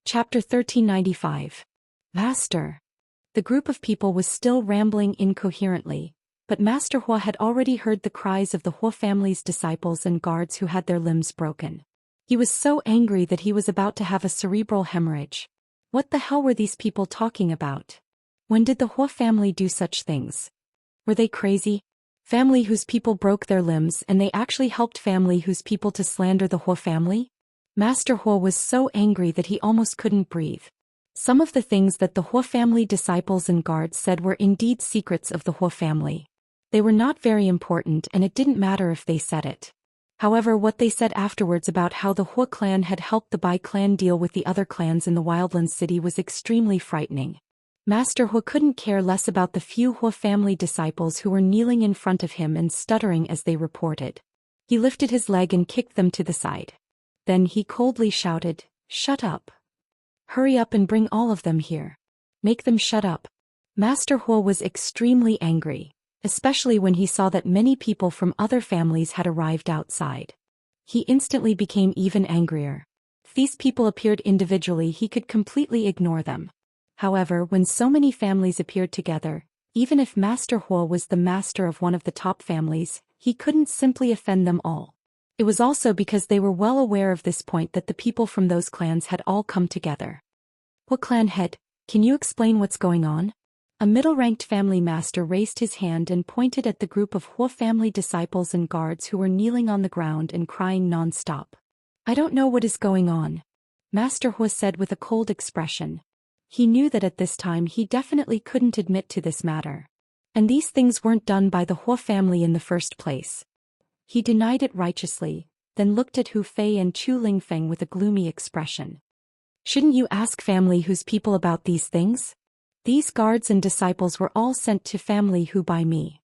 Chapter 1395. Master. The group of people was still rambling incoherently, but Master Hua had already heard the cries of the Hua family's disciples and guards who had their limbs broken. He was so angry that he was about to have a cerebral hemorrhage. What the hell were these people talking about? When did the Hua family do such things? Were they crazy? Family whose people broke their limbs and they actually helped family whose people to slander the Hua family? Master Hua was so angry that he almost couldn't breathe. Some of the things that the Hua family disciples and guards said were indeed secrets of the Hua family. They were not very important and it didn't matter if they said it. However, what they said afterwards about how the Hua clan had helped the Bai clan deal with the other clans in the Wildlands city was extremely frightening. Master Hua couldn't care less about the few Hua family disciples who were kneeling in front of him and stuttering as they reported. He lifted his leg and kicked them to the side. Then he coldly shouted, "Shut up. Hurry up and bring all of them here. Make them shut up." Master Hua was extremely angry, especially when he saw that many people from other families had arrived outside. He instantly became even angrier. If these people appeared individually, he could completely ignore them. However, when so many families appeared together, even if Master Hua was the master of one of the top families, he couldn't simply offend them all. It was also because they were well aware of this point that the people from those clans had all come together. "Hua clan head, can you explain what's going on?" A middle-ranked family master raised his hand and pointed at the group of Hua family disciples and guards who were kneeling on the ground and crying non-stop. "I don't know what is going on," Master Hua said with a cold expression. He knew that at this time he definitely couldn't admit to this matter. And these things weren't done by the Hua family in the first place. He denied it righteously, then looked at Hu Fei and Chu Lingfeng with a gloomy expression. "Shouldn't you ask family whose people about these things? These guards and disciples were all sent to family who by me.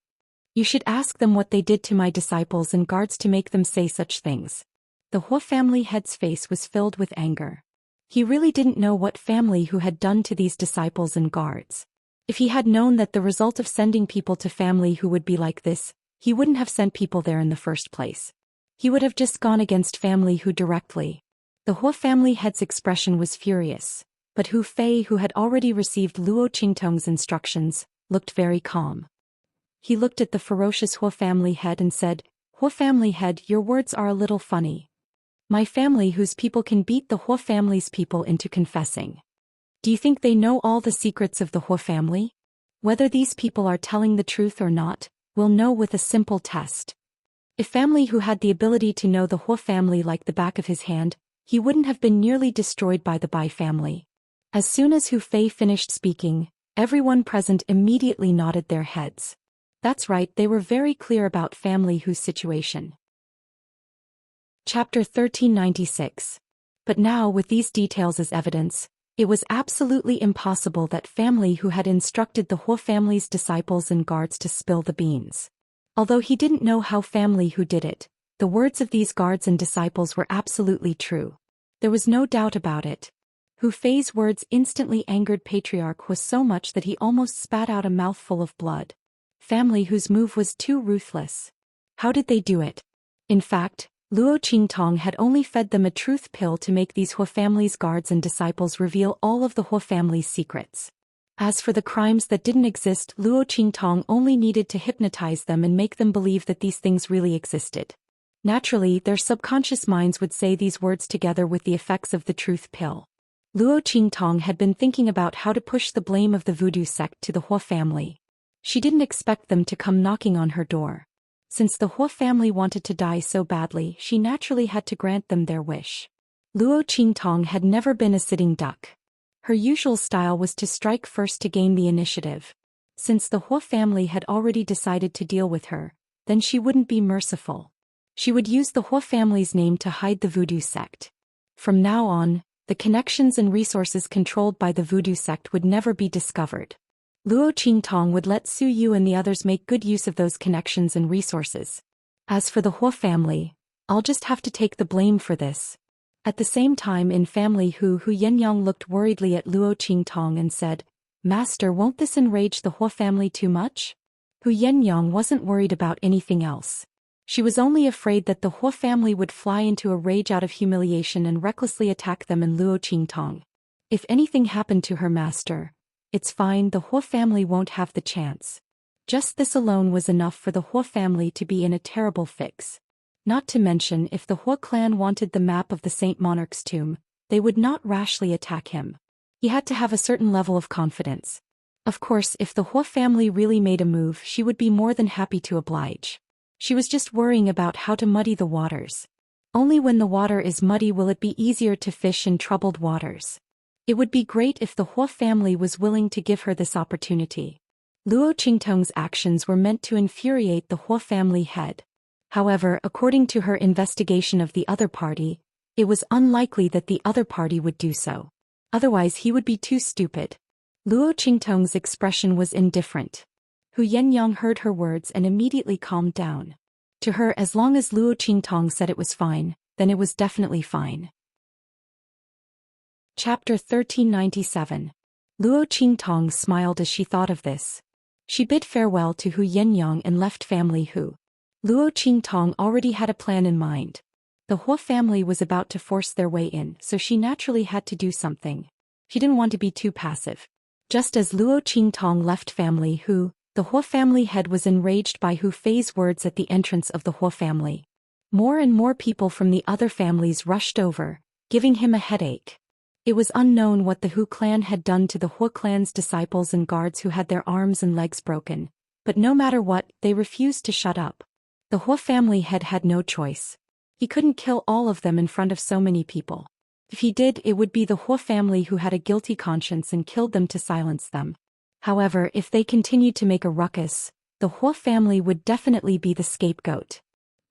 You should ask them what they did to my disciples and guards to make them say such things." The Hua family head's face was filled with anger. He really didn't know what family who had done to these disciples and guards. If he had known that the result of sending people to family who would be like this, he wouldn't have sent people there in the first place. He would have just gone against family who directly. The Hua family head's expression was furious, but Hu Fei, who had already received Luo Qingtong's instructions, looked very calm. He looked at the ferocious Hua family head and said, "Hua family head, your words are a little funny. My family whose people can beat the Hua family's people into confessing. Do you think they know all the secrets of the Hua family? Whether these people are telling the truth or not, we'll know with a simple test." If family who had the ability to know the Hua family like the back of his hand, he wouldn't have been nearly destroyed by the Bai family. As soon as Hu Fei finished speaking, everyone present immediately nodded their heads. That's right, they were very clear about family whose situation. Chapter 1396. But now, with these details as evidence, it was absolutely impossible that family who had instructed the Hua family's disciples and guards to spill the beans. Although he didn't know how family who did it, the words of these guards and disciples were absolutely true. There was no doubt about it. Hu Fei's words instantly angered Patriarch Hua so much that he almost spat out a mouthful of blood. Family whose move was too ruthless. How did they do it? In fact, Luo Qingtong had only fed them a truth pill to make these Hua family's guards and disciples reveal all of the Hua family's secrets. As for the crimes that didn't exist, Luo Qingtong only needed to hypnotize them and make them believe that these things really existed. Naturally, their subconscious minds would say these words together with the effects of the truth pill. Luo Qingtong had been thinking about how to push the blame of the voodoo sect to the Hua family. She didn't expect them to come knocking on her door. Since the Hua family wanted to die so badly, she naturally had to grant them their wish. Luo Qingtong had never been a sitting duck. Her usual style was to strike first to gain the initiative. Since the Hua family had already decided to deal with her, then she wouldn't be merciful. She would use the Hua family's name to hide the voodoo sect. From now on, the connections and resources controlled by the voodoo sect would never be discovered. Luo Qingtong would let Su Yu and the others make good use of those connections and resources. As for the Hua family, I'll just have to take the blame for this. At the same time, in family Hu Yenyang looked worriedly at Luo Qingtong and said, "Master, won't this enrage the Hua family too much?" Hu Yenyang wasn't worried about anything else. She was only afraid that the Hua family would fly into a rage out of humiliation and recklessly attack them and Luo Qingtong. If anything happened to her master, it's fine, the Hua family won't have the chance. Just this alone was enough for the Hua family to be in a terrible fix. Not to mention, if the Hua clan wanted the map of the Saint Monarch's tomb, they would not rashly attack him. He had to have a certain level of confidence. Of course, if the Hua family really made a move, she would be more than happy to oblige. She was just worrying about how to muddy the waters. Only when the water is muddy will it be easier to fish in troubled waters. It would be great if the Hua family was willing to give her this opportunity. Luo Qingtong's actions were meant to infuriate the Hua family head. However, according to her investigation of the other party, it was unlikely that the other party would do so. Otherwise he would be too stupid. Luo Qingtong's expression was indifferent. Hu Yenyang heard her words and immediately calmed down. To her, as long as Luo Qingtong said it was fine, then it was definitely fine. Chapter 1397. Luo Qingtong smiled as she thought of this. She bid farewell to Hu Yenyang and left family Hu. Luo Qingtong already had a plan in mind. The Hua family was about to force their way in, so she naturally had to do something. She didn't want to be too passive. Just as Luo Qingtong left family Hu, the Hua family head was enraged by Hu Fei's words at the entrance of the Hua family. More and more people from the other families rushed over, giving him a headache. It was unknown what the Hu clan had done to the Hua clan's disciples and guards who had their arms and legs broken, but no matter what, they refused to shut up. The Hua family head had no choice. He couldn't kill all of them in front of so many people. If he did, it would be the Hua family who had a guilty conscience and killed them to silence them. However, if they continued to make a ruckus, the Hua family would definitely be the scapegoat.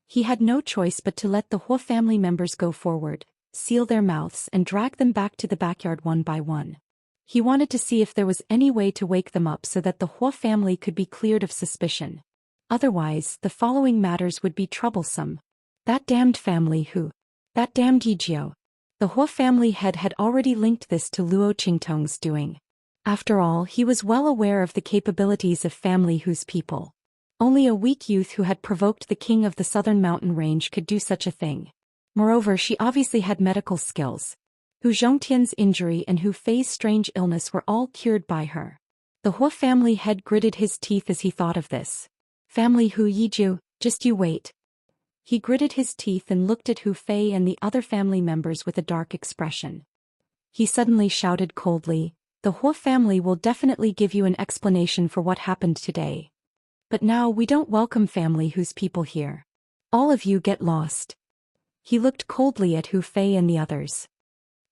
He had no choice but to let the Hua family members go forward, seal their mouths and drag them back to the backyard one by one. He wanted to see if there was any way to wake them up so that the Hua family could be cleared of suspicion. Otherwise, the following matters would be troublesome. That damned family Hu. That damned Yijio. The Hua family head had already linked this to Luo Qingtong's doing. After all, he was well aware of the capabilities of family Hu's people. Only a weak youth who had provoked the king of the southern mountain range could do such a thing. Moreover, she obviously had medical skills. Hu Zhongtian's injury and Hu Fei's strange illness were all cured by her. The Hua family head gritted his teeth as he thought of this. Family Hu Yiju, just you wait. He gritted his teeth and looked at Hu Fei and the other family members with a dark expression. He suddenly shouted coldly, "The Hua family will definitely give you an explanation for what happened today. But now we don't welcome family Hu's people here. All of you get lost." He looked coldly at Hu Fei and the others.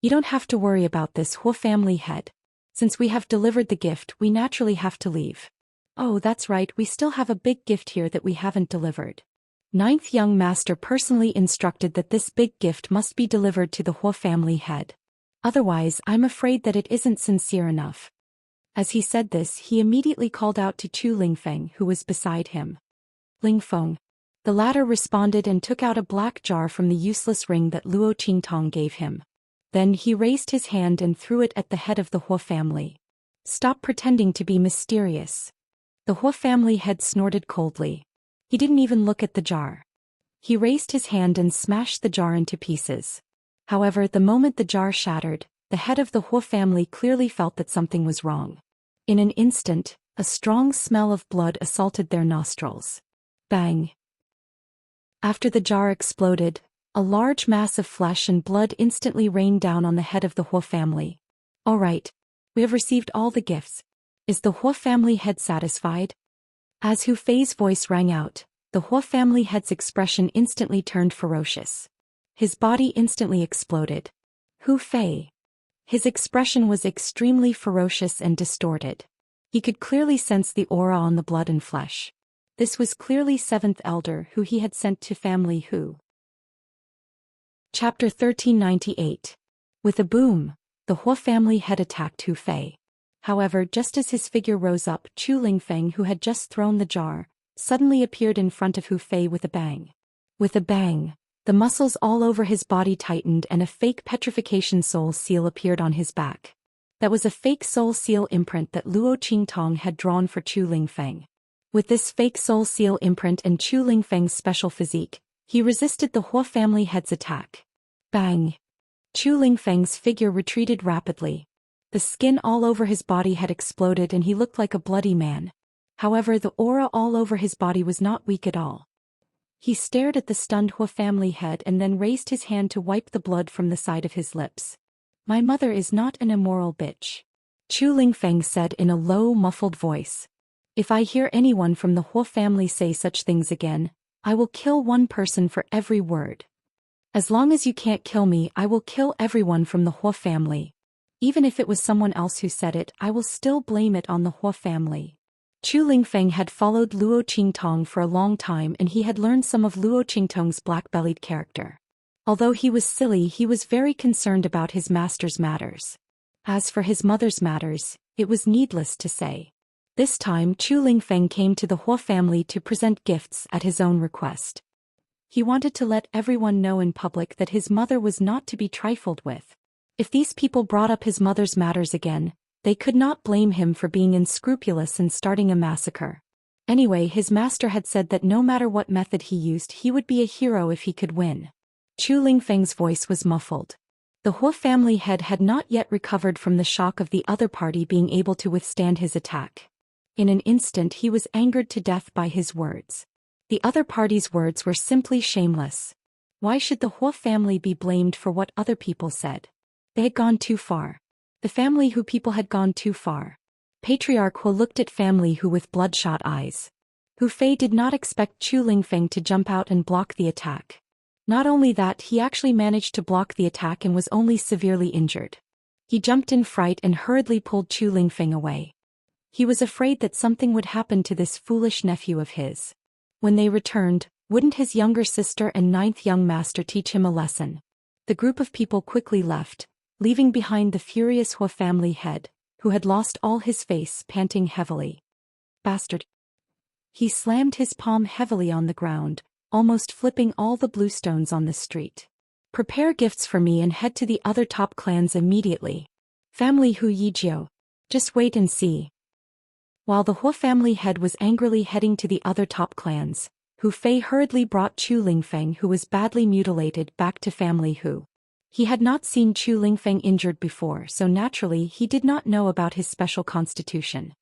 "You don't have to worry about this, Hua family head. Since we have delivered the gift, we naturally have to leave." "Oh, that's right, we still have a big gift here that we haven't delivered." Ninth young master personally instructed that this big gift must be delivered to the Hua family head. Otherwise, I'm afraid that it isn't sincere enough. As he said this, he immediately called out to Chu Lingfeng, who was beside him. "Lingfeng." The latter responded and took out a black jar from the useless ring that Luo Qingtong gave him. Then he raised his hand and threw it at the head of the Hua family. "Stop pretending to be mysterious." The Hua family head snorted coldly. He didn't even look at the jar. He raised his hand and smashed the jar into pieces. However, the moment the jar shattered, the head of the Hua family clearly felt that something was wrong. In an instant, a strong smell of blood assaulted their nostrils. Bang! After the jar exploded, a large mass of flesh and blood instantly rained down on the head of the Hua family. "All right. We have received all the gifts. Is the Hua family head satisfied?" As Hu Fei's voice rang out, the Hua family head's expression instantly turned ferocious. His body instantly exploded. Hu Fei. His expression was extremely ferocious and distorted. He could clearly sense the aura on the blood and flesh. This was clearly seventh elder who he had sent to family Hu. Chapter 1398. With a boom, the Hua family head attacked Hu Fei. However, just as his figure rose up, Chu Lingfeng, who had just thrown the jar, suddenly appeared in front of Hu Fei with a bang. With a bang, the muscles all over his body tightened and a fake petrification soul seal appeared on his back. That was a fake soul seal imprint that Luo Qingtong had drawn for Chu Lingfeng. With this fake soul seal imprint and Chu Lingfeng's special physique, he resisted the Hua family head's attack. Bang! Chu Lingfeng's figure retreated rapidly, The skin all over his body had exploded and he looked like a bloody man. However, the aura all over his body was not weak at all. He stared at the stunned Hua family head and then raised his hand to wipe the blood from the side of his lips. "My mother is not an immoral bitch," Chu Lingfeng said in a low, muffled voice. "If I hear anyone from the Hua family say such things again, I will kill one person for every word. As long as you can't kill me, I will kill everyone from the Hua family. Even if it was someone else who said it, I will still blame it on the Hua family." Chu Lingfeng had followed Luo Qingtong for a long time and he had learned some of Luo Qingtong's black-bellied character. Although he was silly, he was very concerned about his master's matters. As for his mother's matters, it was needless to say. This time Chu Lingfeng came to the Hua family to present gifts at his own request. He wanted to let everyone know in public that his mother was not to be trifled with. If these people brought up his mother's matters again, they could not blame him for being unscrupulous and starting a massacre. Anyway, his master had said that no matter what method he used, he would be a hero if he could win. Chu Lingfeng's voice was muffled. The Hua family head had not yet recovered from the shock of the other party being able to withstand his attack. In an instant he was angered to death by his words. The other party's words were simply shameless. Why should the Hua family be blamed for what other people said? They had gone too far. The family Hu people had gone too far. Patriarch Hua looked at family Hu with bloodshot eyes. Hu Fei did not expect Chu Lingfeng to jump out and block the attack. Not only that, he actually managed to block the attack and was only severely injured. He jumped in fright and hurriedly pulled Chu Lingfeng away. He was afraid that something would happen to this foolish nephew of his. When they returned, wouldn't his younger sister and ninth young master teach him a lesson? The group of people quickly left, leaving behind the furious Hua family head, who had lost all his face, panting heavily. "Bastard!" He slammed his palm heavily on the ground, almost flipping all the bluestones on the street. "Prepare gifts for me and head to the other top clans immediately. Family Hu Yijiu. Just wait and see." While the Hua family head was angrily heading to the other top clans, Hu Fei hurriedly brought Chu Lingfeng, who was badly mutilated, back to family Hu. He had not seen Chu Lingfeng injured before, so naturally he did not know about his special constitution.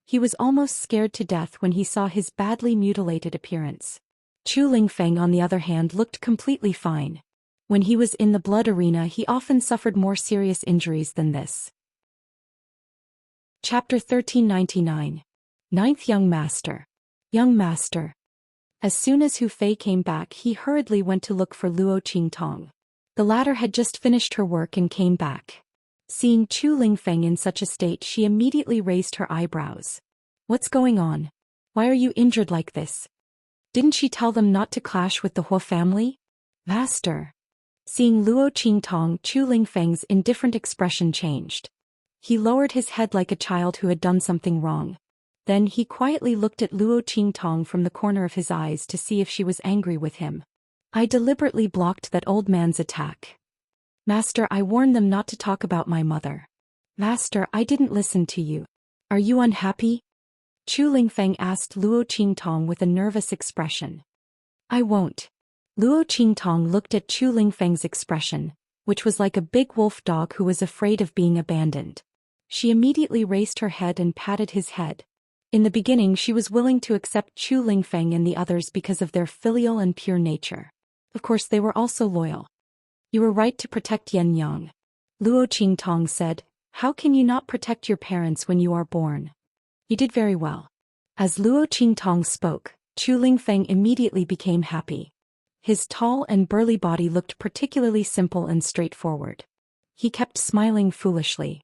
He was almost scared to death when he saw his badly mutilated appearance. Chu Lingfeng, on the other hand, looked completely fine. When he was in the blood arena, he often suffered more serious injuries than this. Chapter 1399. Ninth Young Master. Young Master. As soon as Hu Fei came back, he hurriedly went to look for Luo Qingtong. The latter had just finished her work and came back. Seeing Chu Lingfeng in such a state, she immediately raised her eyebrows. "What's going on? Why are you injured like this? Didn't she tell them not to clash with the Hua family?" "Master." Seeing Luo Qingtong, Chu Lingfeng's indifferent expression changed. He lowered his head like a child who had done something wrong. Then he quietly looked at Luo Qingtong from the corner of his eyes to see if she was angry with him. "I deliberately blocked that old man's attack. Master, I warned them not to talk about my mother. Master, I didn't listen to you. Are you unhappy?" Chu Lingfeng asked Luo Qingtong with a nervous expression. "I won't." Luo Qingtong looked at Chu Lingfeng's expression, which was like a big wolf dog who was afraid of being abandoned. She immediately raised her head and patted his head. In the beginning she was willing to accept Chu Lingfeng and the others because of their filial and pure nature. Of course they were also loyal. "You were right to protect Yan Yang," Luo Qingtong said. "How can you not protect your parents when you are born? You did very well." As Luo Qingtong spoke, Chu Lingfeng immediately became happy. His tall and burly body looked particularly simple and straightforward. He kept smiling foolishly.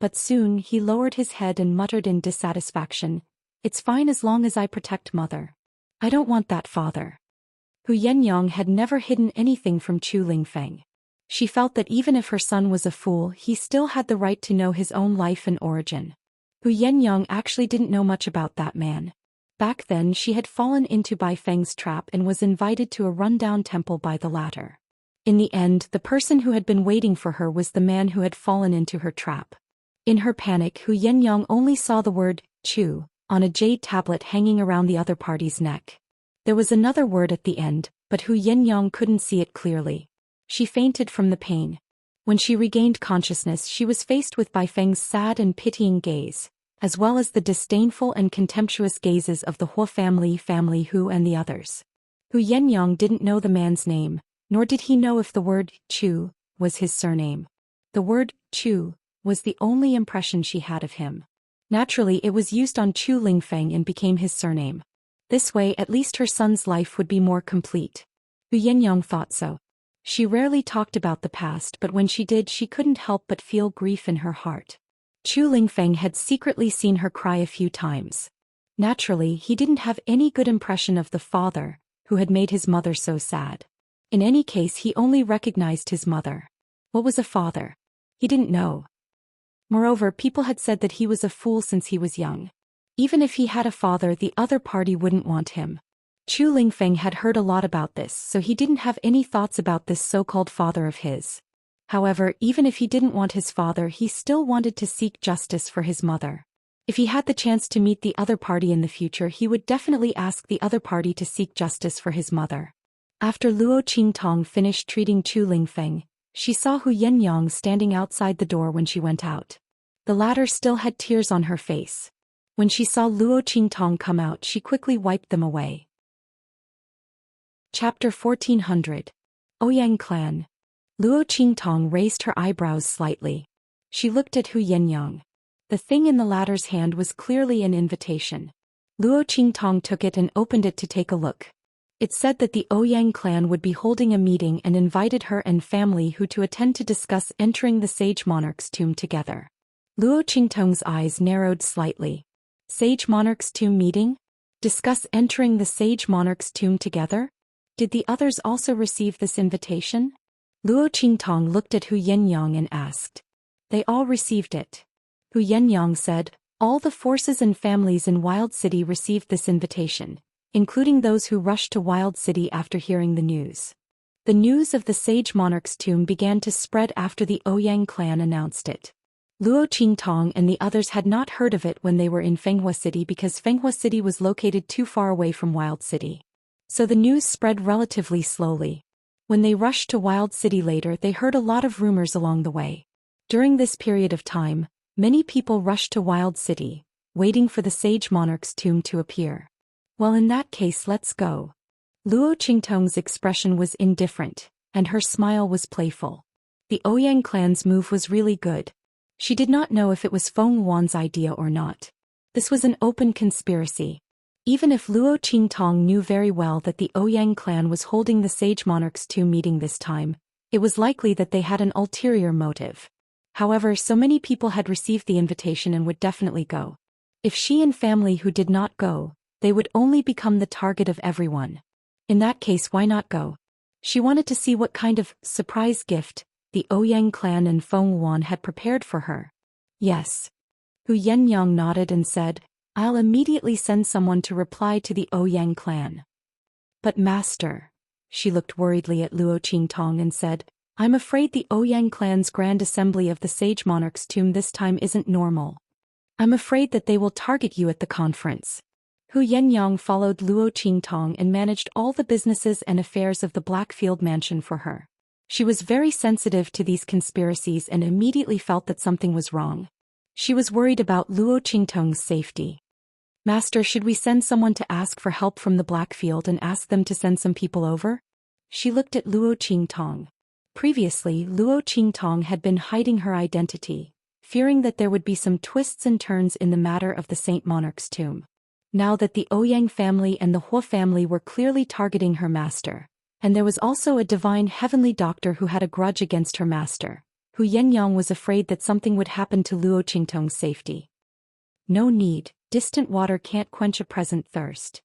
But soon he lowered his head and muttered in dissatisfaction, "It's fine as long as I protect mother. I don't want that father." Hu Yenyang had never hidden anything from Chu Lingfeng. She felt that even if her son was a fool, he still had the right to know his own life and origin. Hu Yenyang actually didn't know much about that man. Back then she had fallen into Bai Feng's trap and was invited to a rundown temple by the latter. In the end, the person who had been waiting for her was the man who had fallen into her trap. In her panic, Hu Yenyang only saw the word, Chu, on a jade tablet hanging around the other party's neck. There was another word at the end, but Hu Yenyang couldn't see it clearly. She fainted from the pain. When she regained consciousness, she was faced with Bai Feng's sad and pitying gaze, as well as the disdainful and contemptuous gazes of the Huo family Hu and the others. Hu Yenyang didn't know the man's name, nor did he know if the word Chu was his surname. The word Chu was the only impression she had of him. Naturally, it was used on Chu Lingfeng and became his surname. This way, at least her son's life would be more complete. Hu Yenyang thought so. She rarely talked about the past, but when she did, she couldn't help but feel grief in her heart. Chu Lingfeng had secretly seen her cry a few times. Naturally, he didn't have any good impression of the father, who had made his mother so sad. In any case, he only recognized his mother. What was a father? He didn't know. Moreover, people had said that he was a fool since he was young. Even if he had a father, the other party wouldn't want him. Chu Lingfeng had heard a lot about this, so he didn't have any thoughts about this so-called father of his. However, even if he didn't want his father, he still wanted to seek justice for his mother. If he had the chance to meet the other party in the future, he would definitely ask the other party to seek justice for his mother. After Luo Qingtong finished treating Chu Lingfeng, she saw Hu Yenyang standing outside the door when she went out. The latter still had tears on her face. When she saw Luo Qingtong come out, she quickly wiped them away. Chapter 1400. Ouyang Clan. Luo Qingtong raised her eyebrows slightly. She looked at Hu Yenyang. The thing in the latter's hand was clearly an invitation. Luo Qingtong took it and opened it to take a look. It said that the Ouyang clan would be holding a meeting and invited her and family Hu to attend to discuss entering the Sage Monarch's tomb together. Luo Qingtong's eyes narrowed slightly. Sage Monarch's tomb meeting? Discuss entering the Sage Monarch's tomb together? Did the others also receive this invitation? Luo Qingtong looked at Hu Yenyang and asked. They all received it. Hu Yenyang said, all the forces and families in Wild City received this invitation, including those who rushed to Wild City after hearing the news. The news of the Sage Monarch's tomb began to spread after the Ouyang clan announced it. Luo Qingtong and the others had not heard of it when they were in Fenghua City because Fenghua City was located too far away from Wild City. So the news spread relatively slowly. When they rushed to Wild City later, they heard a lot of rumors along the way. During this period of time, many people rushed to Wild City, waiting for the Sage Monarch's tomb to appear. Well, in that case, let's go. Luo Qingtong's expression was indifferent, and her smile was playful. The Ouyang clan's move was really good. She did not know if it was Feng Wan's idea or not. This was an open conspiracy. Even if Luo Qingtong knew very well that the Ouyang clan was holding the Sage Monarch's tomb meeting this time, it was likely that they had an ulterior motive. However, so many people had received the invitation and would definitely go. If she and family who did not go, they would only become the target of everyone. In that case, why not go? She wanted to see what kind of surprise gift the Ouyang clan and Feng Wan had prepared for her. Yes. Hu Yenyang nodded and said, I'll immediately send someone to reply to the Ouyang clan. But master, she looked worriedly at Luo Qingtong and said, I'm afraid the Ouyang clan's grand assembly of the Sage Monarch's tomb this time isn't normal. I'm afraid that they will target you at the conference. Hu Yenyang followed Luo Qingtong and managed all the businesses and affairs of the Blackfield mansion for her. She was very sensitive to these conspiracies and immediately felt that something was wrong. She was worried about Luo Qingtong's safety. Master, should we send someone to ask for help from the Blackfield and ask them to send some people over? She looked at Luo Qingtong. Previously, Luo Qingtong had been hiding her identity, fearing that there would be some twists and turns in the matter of the Saint Monarch's tomb. Now that the Ouyang family and the Huo family were clearly targeting her master, and there was also a divine heavenly doctor who had a grudge against her master, Hu Yenyang was afraid that something would happen to Luo Qingtong's safety. No need, distant water can't quench a present thirst.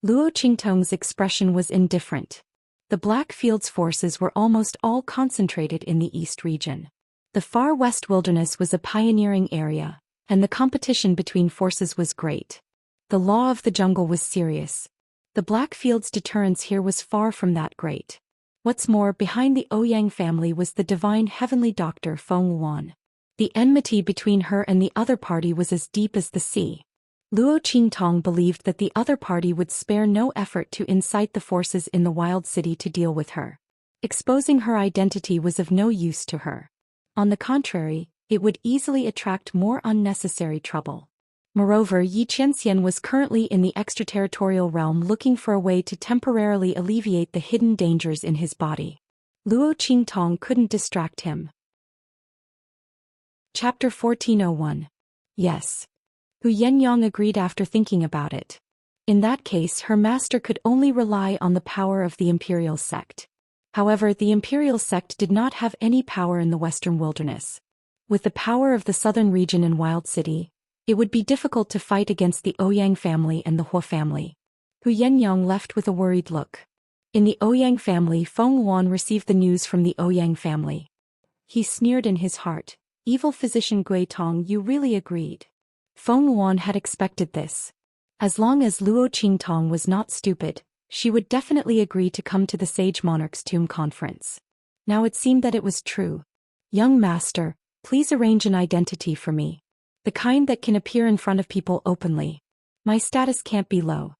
Luo Qingtong's expression was indifferent. The Blackfield's forces were almost all concentrated in the east region. The far west wilderness was a pioneering area, and the competition between forces was great. The law of the jungle was serious. The Blackfield's deterrence here was far from that great. What's more, behind the Ouyang family was the divine heavenly doctor Feng Wan. The enmity between her and the other party was as deep as the sea. Luo Qingtong believed that the other party would spare no effort to incite the forces in the Wild City to deal with her. Exposing her identity was of no use to her. On the contrary, it would easily attract more unnecessary trouble. Moreover, Yi Qianxian was currently in the extraterritorial realm looking for a way to temporarily alleviate the hidden dangers in his body. Luo Qingtong couldn't distract him. Chapter 1401. Yes. Hu Yenyang agreed after thinking about it. In that case, her master could only rely on the power of the imperial sect. However, the imperial sect did not have any power in the western wilderness. With the power of the southern region in Wild City, it would be difficult to fight against the Ouyang family and the Hua family. Hu Yenyang left with a worried look. In the Ouyang family, Feng Wan received the news from the Ouyang family. He sneered in his heart. Evil physician Gui Tong, you really agreed. Feng Wan had expected this. As long as Luo Qingtong was not stupid, she would definitely agree to come to the Sage Monarch's tomb conference. Now it seemed that it was true. Young master, please arrange an identity for me. The kind that can appear in front of people openly. My status can't be low.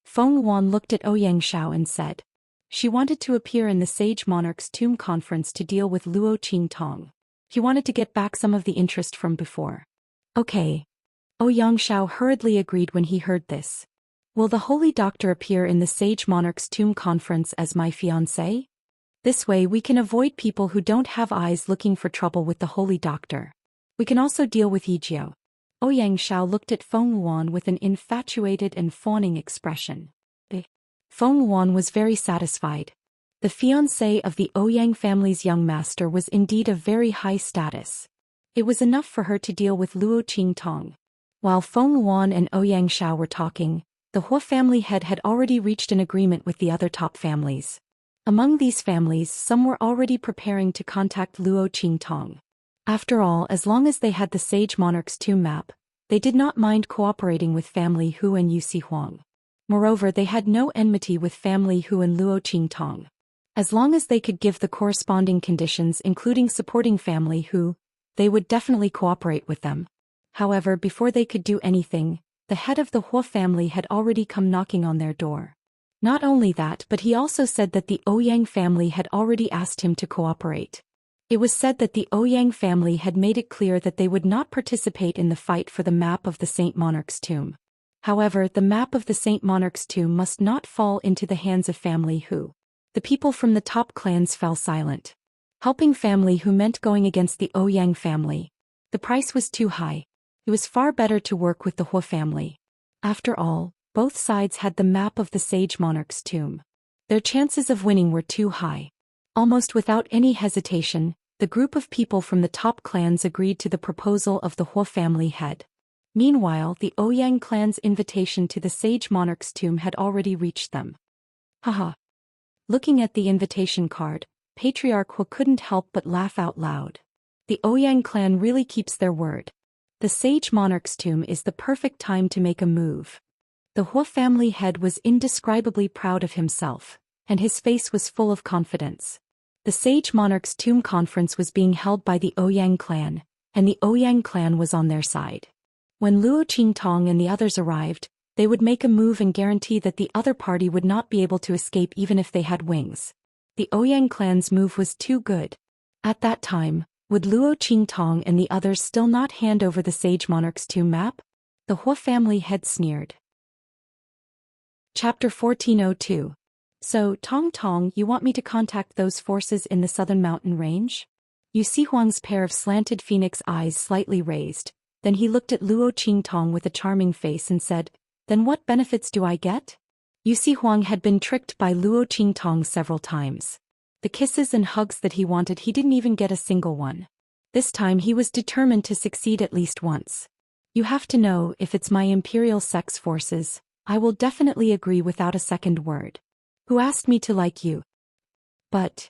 Feng Wan looked at Ouyang Shao and said. She wanted to appear in the Sage Monarch's tomb conference to deal with Luo Qingtong. He wanted to get back some of the interest from before. Okay. Ouyang Shao hurriedly agreed when he heard this. Will the Holy Doctor appear in the Sage Monarch's tomb conference as my fiancé? This way we can avoid people who don't have eyes looking for trouble with the Holy Doctor. We can also deal with Yijiao. Ouyang Shao looked at Feng Wan with an infatuated and fawning expression. Feng Wan was very satisfied. The fiancé of the Ouyang family's young master was indeed of very high status. It was enough for her to deal with Luo Qingtong. While Feng Wan and Ouyang Shao were talking, the Hua family head had already reached an agreement with the other top families. Among these families, some were already preparing to contact Luo Qingtong. After all, as long as they had the Sage Monarch's tomb map, they did not mind cooperating with family Hu and Yu Si Huang. Moreover, they had no enmity with family Hu and Luo Qingtong. As long as they could give the corresponding conditions including supporting family Hu, they would definitely cooperate with them. However, before they could do anything, the head of the Hua family had already come knocking on their door. Not only that, but he also said that the Ouyang family had already asked him to cooperate. It was said that the Ouyang family had made it clear that they would not participate in the fight for the map of the Saint Monarch's tomb. However, the map of the Saint Monarch's tomb must not fall into the hands of family Hu. The people from the top clans fell silent. Helping family Hu meant going against the Ouyang family. The price was too high. It was far better to work with the Hua family. After all, both sides had the map of the Sage Monarch's tomb. Their chances of winning were too high. Almost without any hesitation, the group of people from the top clans agreed to the proposal of the Hua family head. Meanwhile, the Ouyang clan's invitation to the Sage Monarch's tomb had already reached them. Haha. Looking at the invitation card, Patriarch Hua couldn't help but laugh out loud. The Ouyang clan really keeps their word. The Sage Monarch's tomb is the perfect time to make a move. The Hua family head was indescribably proud of himself, and his face was full of confidence. The Sage Monarch's tomb conference was being held by the Ouyang clan, and the Ouyang clan was on their side. When Luo Qingtong and the others arrived, they would make a move and guarantee that the other party would not be able to escape even if they had wings. The Ouyang clan's move was too good. At that time, would Luo Qingtong and the others still not hand over the Sage Monarch's tomb map? The Hua family head sneered. Chapter 1402. So, Tong, you want me to contact those forces in the southern mountain range? Yu Si Huang's pair of slanted phoenix eyes slightly raised, then he looked at Luo Qingtong with a charming face and said, Then what benefits do I get? Yu Si Huang had been tricked by Luo Qingtong several times. The kisses and hugs that he wanted, he didn't even get a single one. This time he was determined to succeed at least once. You have to know, if it's my imperial sex forces, I will definitely agree without a second word. Who asked me to like you? But...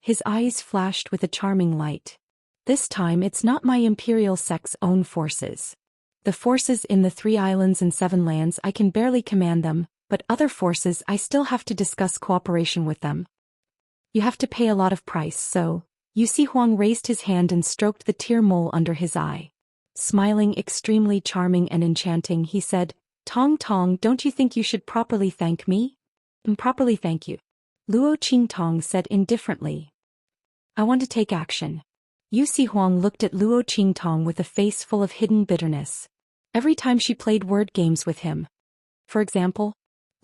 His eyes flashed with a charming light. This time it's not my imperial sect's own forces. The forces in the 3 islands and 7 lands, I can barely command them, but other forces I still have to discuss cooperation with them. You have to pay a lot of price, so... Yu Si Huang raised his hand and stroked the tear mole under his eye. Smiling extremely charming and enchanting, he said, Tong, don't you think you should properly thank me? Properly thank you. Luo Qingtong said indifferently. I want to take action. Yu Huang looked at Luo Qingtong with a face full of hidden bitterness. Every time she played word games with him. For example,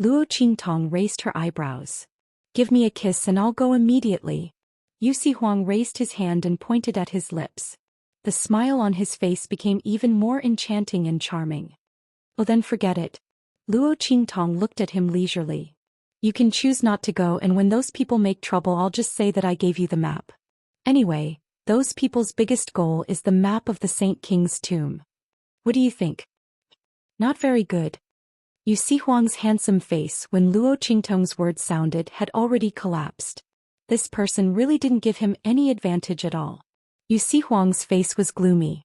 Luo Qingtong raised her eyebrows. Give me a kiss and I'll go immediately. Yu Huang raised his hand and pointed at his lips. The smile on his face became even more enchanting and charming. Oh, then forget it. Luo Qingtong looked at him leisurely. You can choose not to go, and when those people make trouble I'll just say that I gave you the map. Anyway, those people's biggest goal is the map of the Saint King's tomb. What do you think? Not very good. Yu Huang's handsome face when Luo Qingtong's words sounded had already collapsed. This person really didn't give him any advantage at all. Yu Huang's face was gloomy.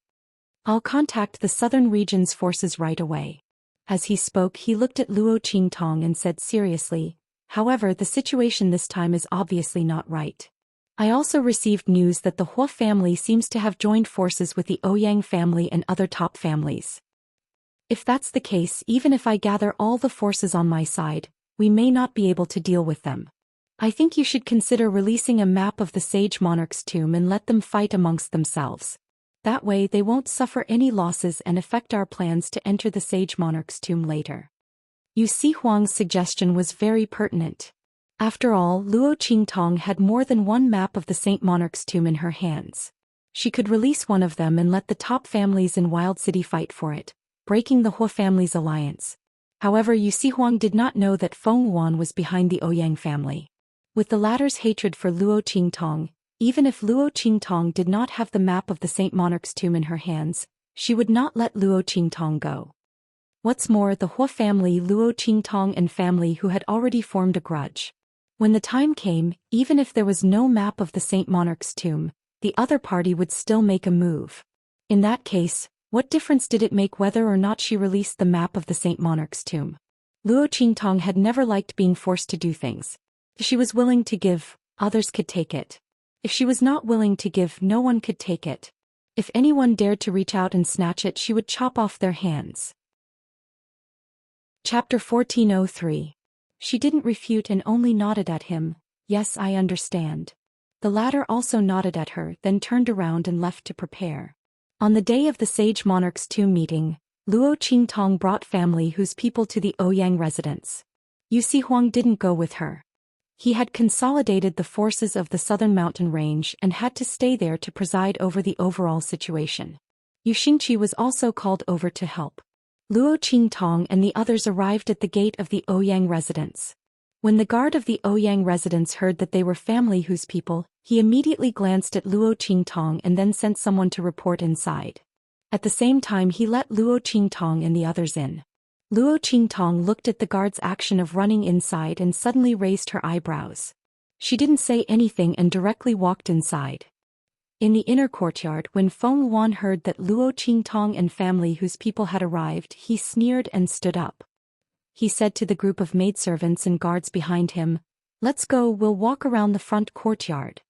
I'll contact the southern region's forces right away. As he spoke he looked at Luo Qingtong and said seriously, however the situation this time is obviously not right. I also received news that the Hua family seems to have joined forces with the Ouyang family and other top families. If that's the case, even if I gather all the forces on my side, we may not be able to deal with them. I think you should consider releasing a map of the Sage Monarch's tomb and let them fight amongst themselves. That way they won't suffer any losses and affect our plans to enter the Sage Monarch's tomb later. Yu Huang's suggestion was very pertinent. After all, Luo Qingtong had more than one map of the Saint Monarch's tomb in her hands. She could release one of them and let the top families in Wild City fight for it, breaking the Hua family's alliance. However, Yu Huang did not know that Feng Yuan was behind the Ouyang family. With the latter's hatred for Luo Qingtong, even if Luo Qingtong did not have the map of the Saint Monarch's tomb in her hands, she would not let Luo Qingtong go. What's more, the Hua family, Luo Qingtong and family who had already formed a grudge. When the time came, even if there was no map of the Saint Monarch's tomb, the other party would still make a move. In that case, what difference did it make whether or not she released the map of the Saint Monarch's tomb? Luo Qingtong had never liked being forced to do things. If she was willing to give, others could take it. If she was not willing to give, no one could take it. If anyone dared to reach out and snatch it, she would chop off their hands. Chapter 1403. She didn't refute and only nodded at him. Yes, I understand. The latter also nodded at her, then turned around and left to prepare. On the day of the Sage Monarch's tomb meeting, Luo Qingtong brought family whose people to the Ouyang residence. Yu Huang didn't go with her. He had consolidated the forces of the southern mountain range and had to stay there to preside over the overall situation. Yu Xingqi was also called over to help. Luo Qingtong and the others arrived at the gate of the Ouyang residence. When the guard of the Ouyang residence heard that they were family whose people, he immediately glanced at Luo Qingtong and then sent someone to report inside. At the same time he let Luo Qingtong and the others in. Luo Qingtong looked at the guard's action of running inside and suddenly raised her eyebrows. She didn't say anything and directly walked inside. In the inner courtyard, when Feng Yuan heard that Luo Qingtong and family whose people had arrived, he sneered and stood up. He said to the group of maidservants and guards behind him, "Let's go, we'll walk around the front courtyard.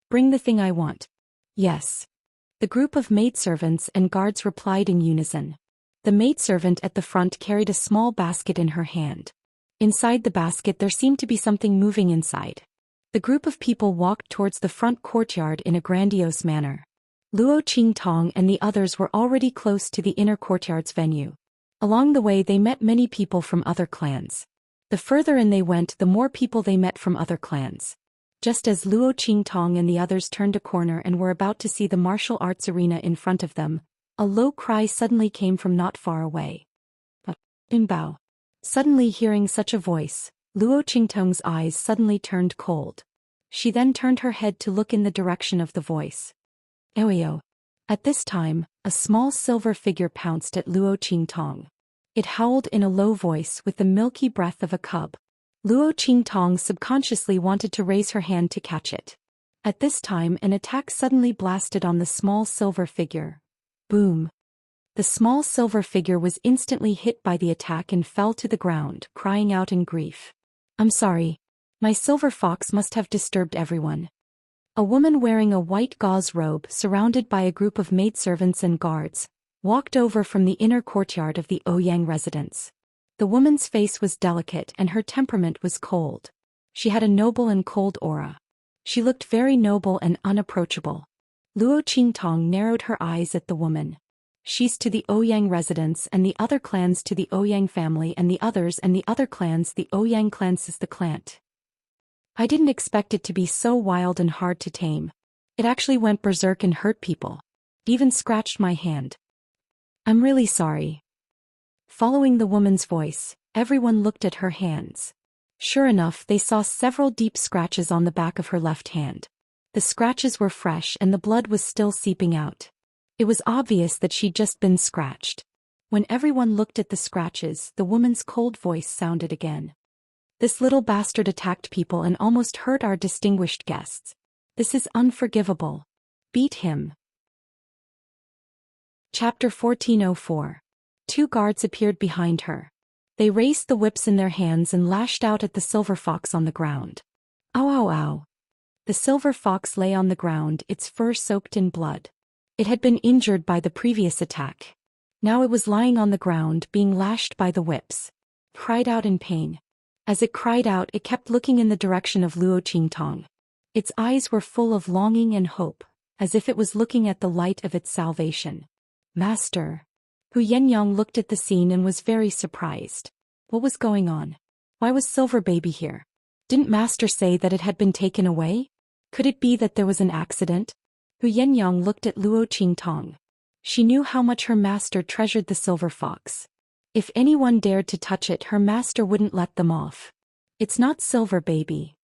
Bring the thing I want." Yes. The group of maidservants and guards replied in unison. The maidservant at the front carried a small basket in her hand. Inside the basket there seemed to be something moving inside. The group of people walked towards the front courtyard in a grandiose manner. Luo Qingtong and the others were already close to the inner courtyard's venue. Along the way they met many people from other clans. The further in they went, the more people they met from other clans. Just as Luo Qingtong and the others turned a corner and were about to see the martial arts arena in front of them, a low cry suddenly came from not far away. Bao. Suddenly hearing such a voice, Luo Qingtong's eyes suddenly turned cold. She then turned her head to look in the direction of the voice. Oyo. At this time, a small silver figure pounced at Luo Qingtong. It howled in a low voice with the milky breath of a cub. Luo Qingtong subconsciously wanted to raise her hand to catch it. At this time an attack suddenly blasted on the small silver figure. Boom. The small silver figure was instantly hit by the attack and fell to the ground, crying out in grief. "I'm sorry. My silver fox must have disturbed everyone." A woman wearing a white gauze robe, surrounded by a group of maidservants and guards, walked over from the inner courtyard of the Ouyang residence. The woman's face was delicate and her temperament was cold. She had a noble and cold aura. She looked very noble and unapproachable. Luo Qingtong narrowed her eyes at the woman. She's to the Ouyang residence and the other clans to the Ouyang family and the others and the other clans the Ouyang clans is the clan. I didn't expect it to be so wild and hard to tame. It actually went berserk and hurt people. Even scratched my hand. I'm really sorry. Following the woman's voice, everyone looked at her hands. Sure enough, they saw several deep scratches on the back of her left hand. The scratches were fresh and the blood was still seeping out. It was obvious that she'd just been scratched. When everyone looked at the scratches, the woman's cold voice sounded again. This little bastard attacked people and almost hurt our distinguished guests. This is unforgivable. Beat him. Chapter 1404. 2 guards appeared behind her. They raised the whips in their hands and lashed out at the silver fox on the ground. Ow ow ow. The silver fox lay on the ground, its fur soaked in blood. It had been injured by the previous attack. Now it was lying on the ground, being lashed by the whips. Cried out in pain. As it cried out, it kept looking in the direction of Luo Qingtong. Its eyes were full of longing and hope, as if it was looking at the light of its salvation. Master. Hu Yenyang looked at the scene and was very surprised. What was going on? Why was Silver Baby here? Didn't Master say that it had been taken away? Could it be that there was an accident? Hu Yenyang looked at Luo Qingtong. She knew how much her master treasured the silver fox. If anyone dared to touch it, her master wouldn't let them off. It's not Silver Baby.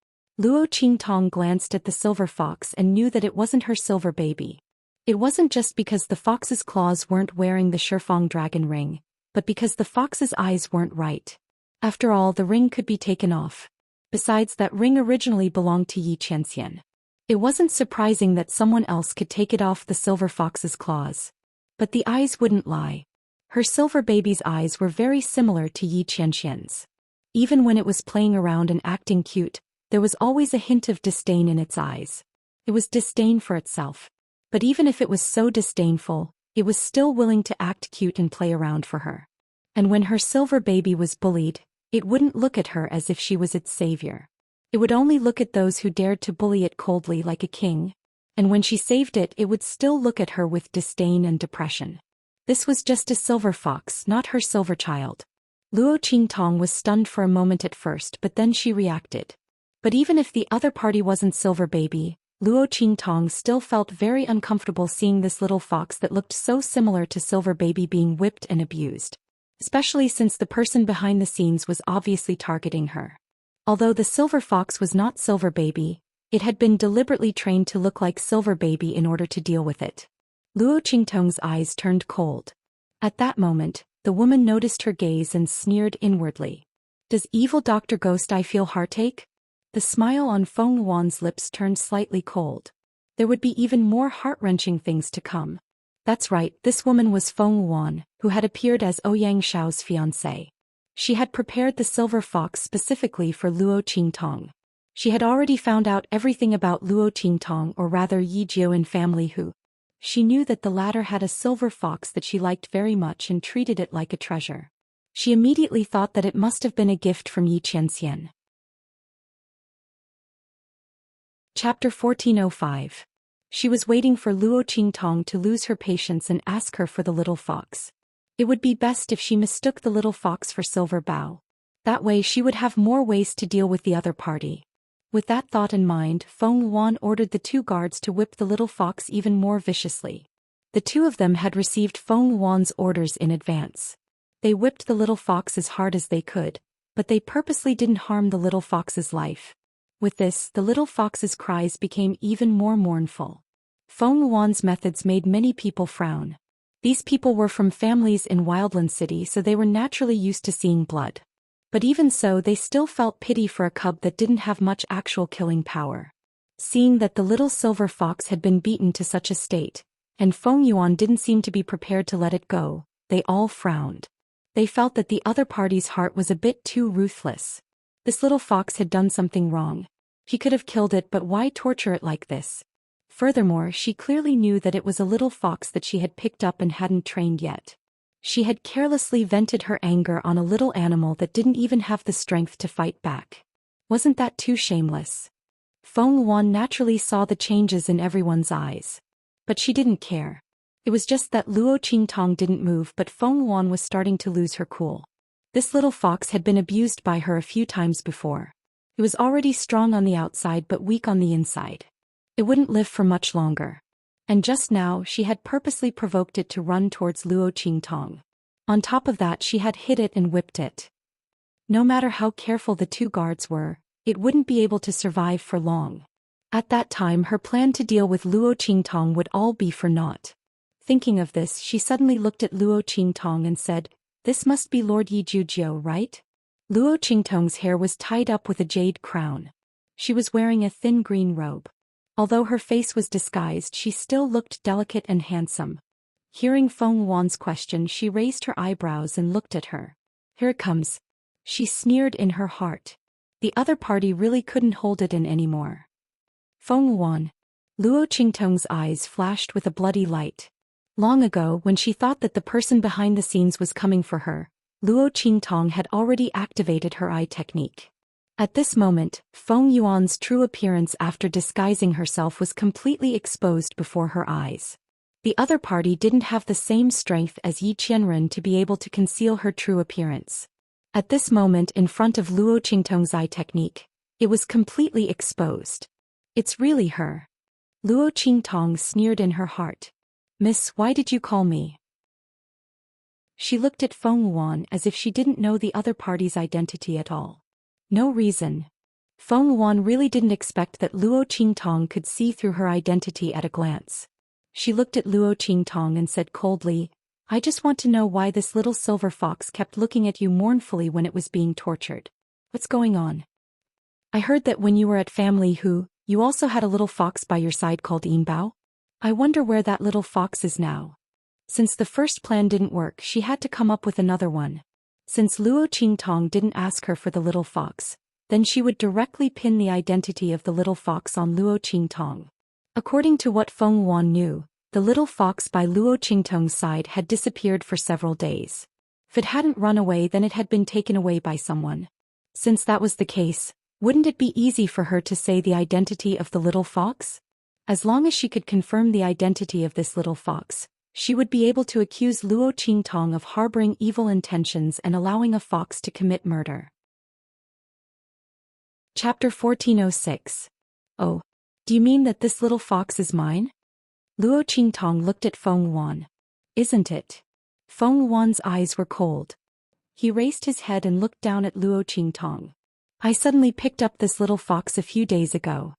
Luo Qingtong glanced at the silver fox and knew that it wasn't her Silver Baby. It wasn't just because the fox's claws weren't wearing the Shifeng dragon ring, but because the fox's eyes weren't right. After all, the ring could be taken off. Besides, that ring originally belonged to Yi Qianxian. It wasn't surprising that someone else could take it off the silver fox's claws. But the eyes wouldn't lie. Her Silver Baby's eyes were very similar to Yi Qianxian's. Even when it was playing around and acting cute, there was always a hint of disdain in its eyes. It was disdain for itself. But even if it was so disdainful, it was still willing to act cute and play around for her. And when her Silver Baby was bullied, it wouldn't look at her as if she was its savior. It would only look at those who dared to bully it coldly like a king. And when she saved it, it would still look at her with disdain and depression. This was just a silver fox, not her silver child. Luo Qingtong was stunned for a moment at first, but then she reacted. But even if the other party wasn't Silver Baby, Luo Qingtong still felt very uncomfortable seeing this little fox that looked so similar to Silver Baby being whipped and abused. Especially since the person behind the scenes was obviously targeting her. Although the silver fox was not Silver Baby, it had been deliberately trained to look like Silver Baby in order to deal with it. Luo Qingtong's eyes turned cold. At that moment, the woman noticed her gaze and sneered inwardly. Does evil Dr. Ghost Eye feel heartache? The smile on Feng Yuan's lips turned slightly cold. There would be even more heart-wrenching things to come. That's right, this woman was Feng Yuan, who had appeared as Ouyang Shao's fiancée. She had prepared the silver fox specifically for Luo Qingtong. She had already found out everything about Luo Qingtong, or rather Yi Jiuan family who. She knew that the latter had a silver fox that she liked very much and treated it like a treasure. She immediately thought that it must have been a gift from Yi Qianxian. Chapter 1405. She was waiting for Luo Qingtong to lose her patience and ask her for the little fox. It would be best if she mistook the little fox for Silver Bao. That way she would have more ways to deal with the other party. With that thought in mind, Feng Yuan ordered the 2 guards to whip the little fox even more viciously. The 2 of them had received Feng Yuan's orders in advance. They whipped the little fox as hard as they could, but they purposely didn't harm the little fox's life. With this, the little fox's cries became even more mournful. Feng Yuan's methods made many people frown. These people were from families in Wildland City, so they were naturally used to seeing blood. But even so, they still felt pity for a cub that didn't have much actual killing power. Seeing that the little silver fox had been beaten to such a state, and Feng Yuan didn't seem to be prepared to let it go, they all frowned. They felt that the other party's heart was a bit too ruthless. This little fox had done something wrong. He could have killed it, but why torture it like this? Furthermore, she clearly knew that it was a little fox that she had picked up and hadn't trained yet. She had carelessly vented her anger on a little animal that didn't even have the strength to fight back. Wasn't that too shameless? Feng Yuan naturally saw the changes in everyone's eyes. But she didn't care. It was just that Luo Qingtong didn't move, but Feng Yuan was starting to lose her cool. This little fox had been abused by her a few times before. It was already strong on the outside but weak on the inside. It wouldn't live for much longer. And just now she had purposely provoked it to run towards Luo Qingtong. On top of that, she had hit it and whipped it. No matter how careful the two guards were, it wouldn't be able to survive for long. At that time, her plan to deal with Luo Qingtong would all be for naught. Thinking of this, she suddenly looked at Luo Qingtong and said, "This must be Lord Yi Jujiu, right?" Luo Qingtong's hair was tied up with a jade crown. She was wearing a thin green robe. Although her face was disguised, she still looked delicate and handsome. Hearing Feng Yuan's question, she raised her eyebrows and looked at her. "Here it comes," she sneered in her heart. The other party really couldn't hold it in anymore. "Feng Yuan." Luo Qingtong's eyes flashed with a bloody light. Long ago, when she thought that the person behind the scenes was coming for her, Luo Qingtong had already activated her eye technique. At this moment, Feng Yuan's true appearance after disguising herself was completely exposed before her eyes. The other party didn't have the same strength as Yi Qianren to be able to conceal her true appearance. At this moment, in front of Luo Qingtong's eye technique, it was completely exposed. "It's really her." Luo Qingtong sneered in her heart. "Miss, why did you call me?" She looked at Feng Yuan as if she didn't know the other party's identity at all. "No reason." Feng Yuan really didn't expect that Luo Qingtong could see through her identity at a glance. She looked at Luo Qingtong and said coldly, "I just want to know why this little silver fox kept looking at you mournfully when it was being tortured. What's going on? I heard that when you were at Family Hu, you also had a little fox by your side called Yinbao. I wonder where that little fox is now." Since the first plan didn't work, she had to come up with another one. Since Luo Qingtong didn't ask her for the little fox, then she would directly pin the identity of the little fox on Luo Qingtong. According to what Feng Yuan knew, the little fox by Luo Qingtong's side had disappeared for several days. If it hadn't run away, then it had been taken away by someone. Since that was the case, wouldn't it be easy for her to say the identity of the little fox? As long as she could confirm the identity of this little fox, she would be able to accuse Luo Qingtong of harboring evil intentions and allowing a fox to commit murder. Chapter 1406. "Oh, do you mean that this little fox is mine?" Luo Qingtong looked at Feng Yuan. "Isn't it?" Feng Yuan's eyes were cold. He raised his head and looked down at Luo Qingtong. "I suddenly picked up this little fox a few days ago.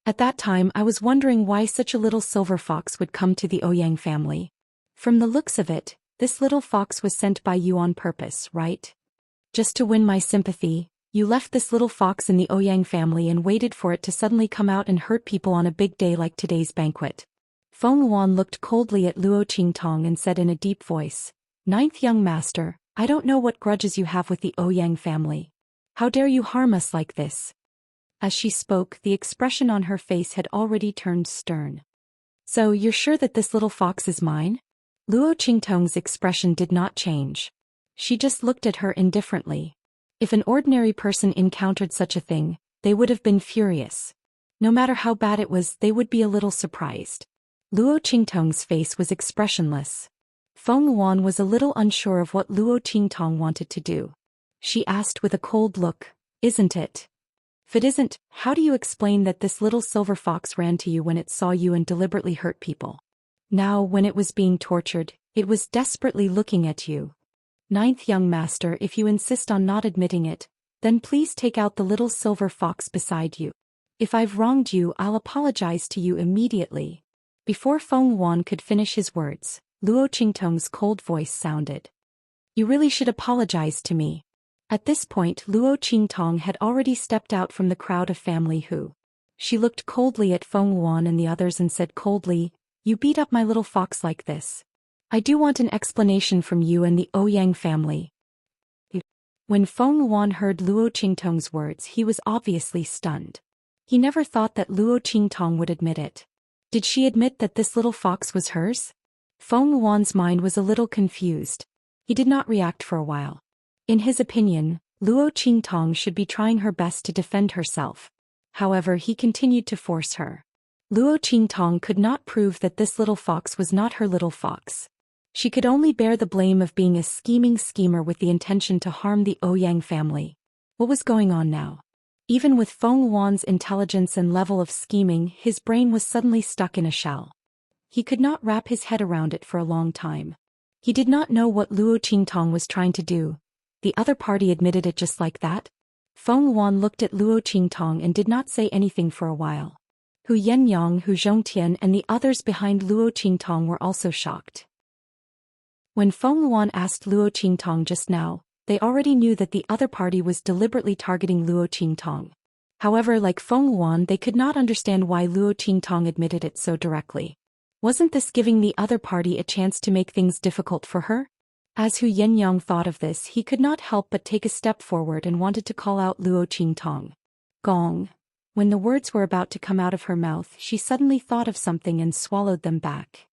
At that time I was wondering why such a little silver fox would come to the Ouyang family. From the looks of it, this little fox was sent by you on purpose, right? Just to win my sympathy, you left this little fox in the Ouyang family and waited for it to suddenly come out and hurt people on a big day like today's banquet." Feng Yuan looked coldly at Luo Qingtong and said in a deep voice, "Ninth young master, I don't know what grudges you have with the Ouyang family. How dare you harm us like this?" As she spoke, the expression on her face had already turned stern. "So you're sure that this little fox is mine?" Luo Qingtong's expression did not change. She just looked at her indifferently. If an ordinary person encountered such a thing, they would have been furious. No matter how bad it was, they would be a little surprised. Luo Qingtong's face was expressionless. Feng Yuan was a little unsure of what Luo Qingtong wanted to do. She asked with a cold look, "Isn't it? If it isn't, how do you explain that this little silver fox ran to you when it saw you and deliberately hurt people? Now, when it was being tortured, it was desperately looking at you. Ninth young master, if you insist on not admitting it, then please take out the little silver fox beside you. If I've wronged you, I'll apologize to you immediately." Before Feng Yuan could finish his words, Luo Qingtong's cold voice sounded. "You really should apologize to me." At this point, Luo Qingtong had already stepped out from the crowd of Family Hu. She looked coldly at Feng Yuan and the others and said coldly, "You beat up my little fox like this. I do want an explanation from you and the Ouyang family." When Feng Yuan heard Luo Qingtong's words, he was obviously stunned. He never thought that Luo Qingtong would admit it. Did she admit that this little fox was hers? Feng Yuan's mind was a little confused. He did not react for a while. In his opinion, Luo Qingtong should be trying her best to defend herself. However, he continued to force her. Luo Qingtong could not prove that this little fox was not her little fox. She could only bear the blame of being a scheming schemer with the intention to harm the Ouyang family. What was going on now? Even with Feng Wan's intelligence and level of scheming, his brain was suddenly stuck in a shell. He could not wrap his head around it for a long time. He did not know what Luo Qingtong was trying to do. The other party admitted it just like that? Feng Wan looked at Luo Qingtong and did not say anything for a while. Hu Yenyang, Hu Zhongtian and the others behind Luo Qingtong were also shocked. When Feng Wan asked Luo Qingtong just now, they already knew that the other party was deliberately targeting Luo Qingtong. However, like Feng Wan, they could not understand why Luo Qingtong admitted it so directly. Wasn't this giving the other party a chance to make things difficult for her? As Hu Yenyang thought of this, he could not help but take a step forward and wanted to call out Luo Qingtong. Gong. When the words were about to come out of her mouth, she suddenly thought of something and swallowed them back.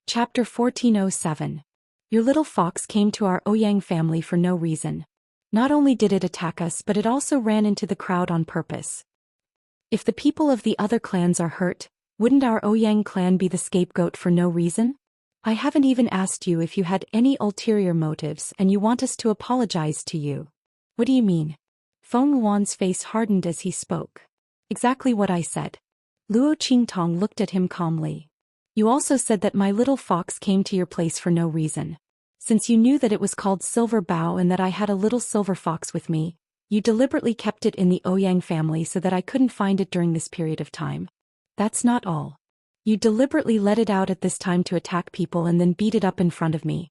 Chapter 1407. Your little fox came to our Ouyang family for no reason. Not only did it attack us, but it also ran into the crowd on purpose. If the people of the other clans are hurt, wouldn't our Ouyang clan be the scapegoat for no reason? I haven't even asked you if you had any ulterior motives and you want us to apologize to you. What do you mean? Feng Wan's face hardened as he spoke. Exactly what I said. Luo Qingtong looked at him calmly. You also said that my little fox came to your place for no reason. Since you knew that it was called Silver Bow and that I had a little silver fox with me, you deliberately kept it in the Ouyang family so that I couldn't find it during this period of time. That's not all. You deliberately let it out at this time to attack people and then beat it up in front of me.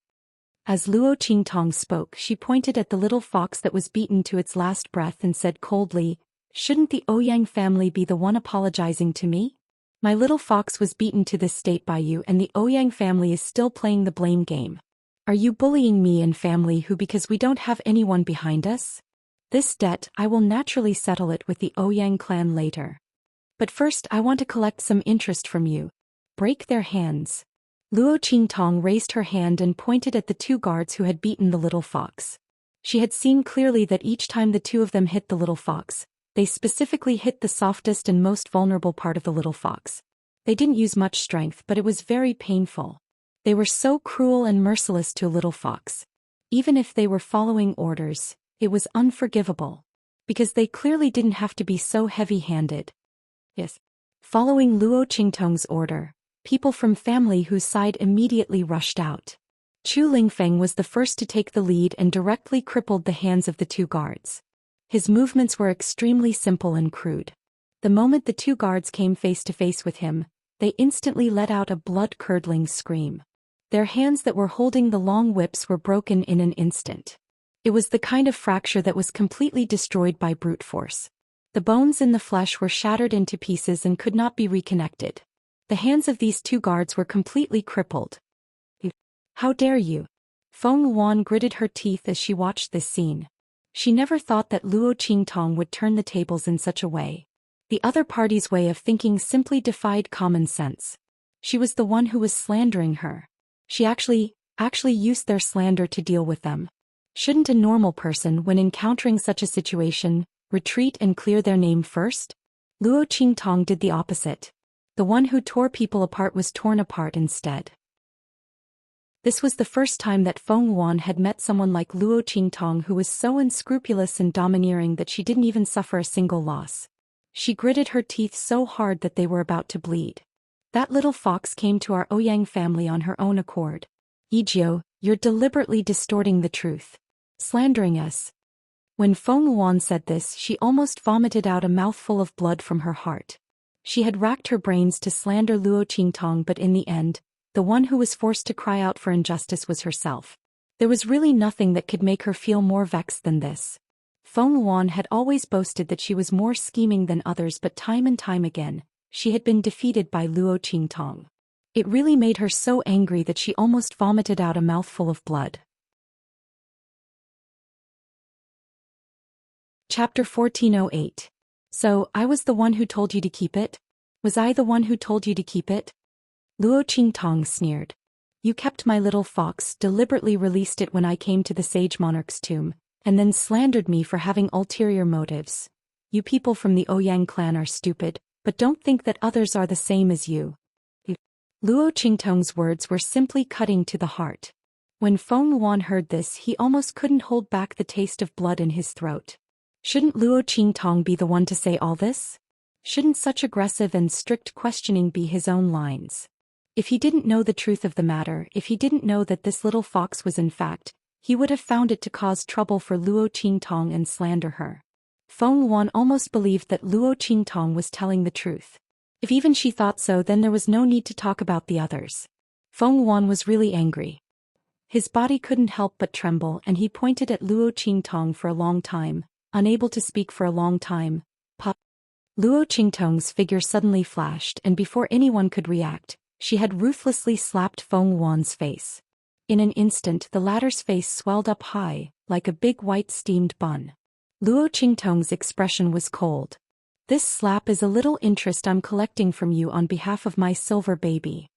As Luo Qingtong spoke, she pointed at the little fox that was beaten to its last breath and said coldly, "Shouldn't the Ouyang family be the one apologizing to me? My little fox was beaten to this state by you and the Ouyang family is still playing the blame game. Are you bullying me and family who because we don't have anyone behind us? This debt, I will naturally settle it with the Ouyang clan later. But first I want to collect some interest from you. Break their hands." Luo Qingtong raised her hand and pointed at the two guards who had beaten the little fox. She had seen clearly that each time the two of them hit the little fox, they specifically hit the softest and most vulnerable part of the little fox. They didn't use much strength, but it was very painful. They were so cruel and merciless to a little fox. Even if they were following orders, it was unforgivable. Because they clearly didn't have to be so heavy-handed. Yes. Following Luo Qingtong's order, people from family whose side immediately rushed out. Chu Lingfeng was the first to take the lead and directly crippled the hands of the two guards. His movements were extremely simple and crude. The moment the two guards came face to face with him, they instantly let out a blood-curdling scream. Their hands that were holding the long whips were broken in an instant. It was the kind of fracture that was completely destroyed by brute force. The bones in the flesh were shattered into pieces and could not be reconnected. The hands of these two guards were completely crippled. How dare you? Feng Wan gritted her teeth as she watched this scene. She never thought that Luo Qingtong would turn the tables in such a way. The other party's way of thinking simply defied common sense. She was the one who was slandering her. She actually used their slander to deal with them. Shouldn't a normal person, when encountering such a situation, retreat and clear their name first? Luo Qingtong did the opposite. The one who tore people apart was torn apart instead. This was the first time that Feng Wan had met someone like Luo Qingtong who was so unscrupulous and domineering that she didn't even suffer a single loss. She gritted her teeth so hard that they were about to bleed. That little fox came to our Ouyang family on her own accord. Yijio, you're deliberately distorting the truth. Slandering us. When Feng Wan said this, she almost vomited out a mouthful of blood from her heart. She had racked her brains to slander Luo Qingtong, but in the end, the one who was forced to cry out for injustice was herself. There was really nothing that could make her feel more vexed than this. Feng Wan had always boasted that she was more scheming than others, but time and time again, she had been defeated by Luo Qingtong. It really made her so angry that she almost vomited out a mouthful of blood. Chapter 1408. So, I was the one who told you to keep it? Was I the one who told you to keep it? Luo Qingtong sneered. You kept my little fox, deliberately released it when I came to the sage monarch's tomb, and then slandered me for having ulterior motives. You people from the Ouyang clan are stupid, but don't think that others are the same as you. Luo Qingtong's words were simply cutting to the heart. When Feng Yuan heard this, he almost couldn't hold back the taste of blood in his throat. Shouldn't Luo Qingtong be the one to say all this? Shouldn't such aggressive and strict questioning be his own lines? If he didn't know the truth of the matter, if he didn't know that this little fox was in fact, he would have found it to cause trouble for Luo Qingtong and slander her. Feng Yuan almost believed that Luo Qingtong was telling the truth. If even she thought so, then there was no need to talk about the others. Feng Yuan was really angry. His body couldn't help but tremble, and he pointed at Luo Qingtong for a long time, unable to speak for a long time. Luo Qingtong's figure suddenly flashed, and before anyone could react, she had ruthlessly slapped Feng Yuan's face. In an instant, the latter's face swelled up high, like a big white steamed bun. Luo Qingtong's expression was cold. This slap is a little interest I'm collecting from you on behalf of my silver baby.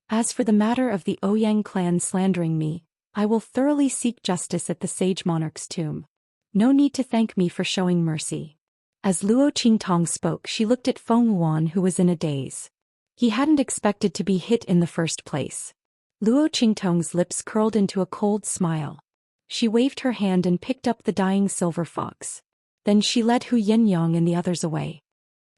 As for the matter of the Ouyang clan slandering me, I will thoroughly seek justice at the sage monarch's tomb. No need to thank me for showing mercy. As Luo Qingtong spoke, she looked at Feng Yuan, who was in a daze. He hadn't expected to be hit in the first place. Luo Qingtong's lips curled into a cold smile. She waved her hand and picked up the dying silver fox. Then she led Hu Yinyang and the others away.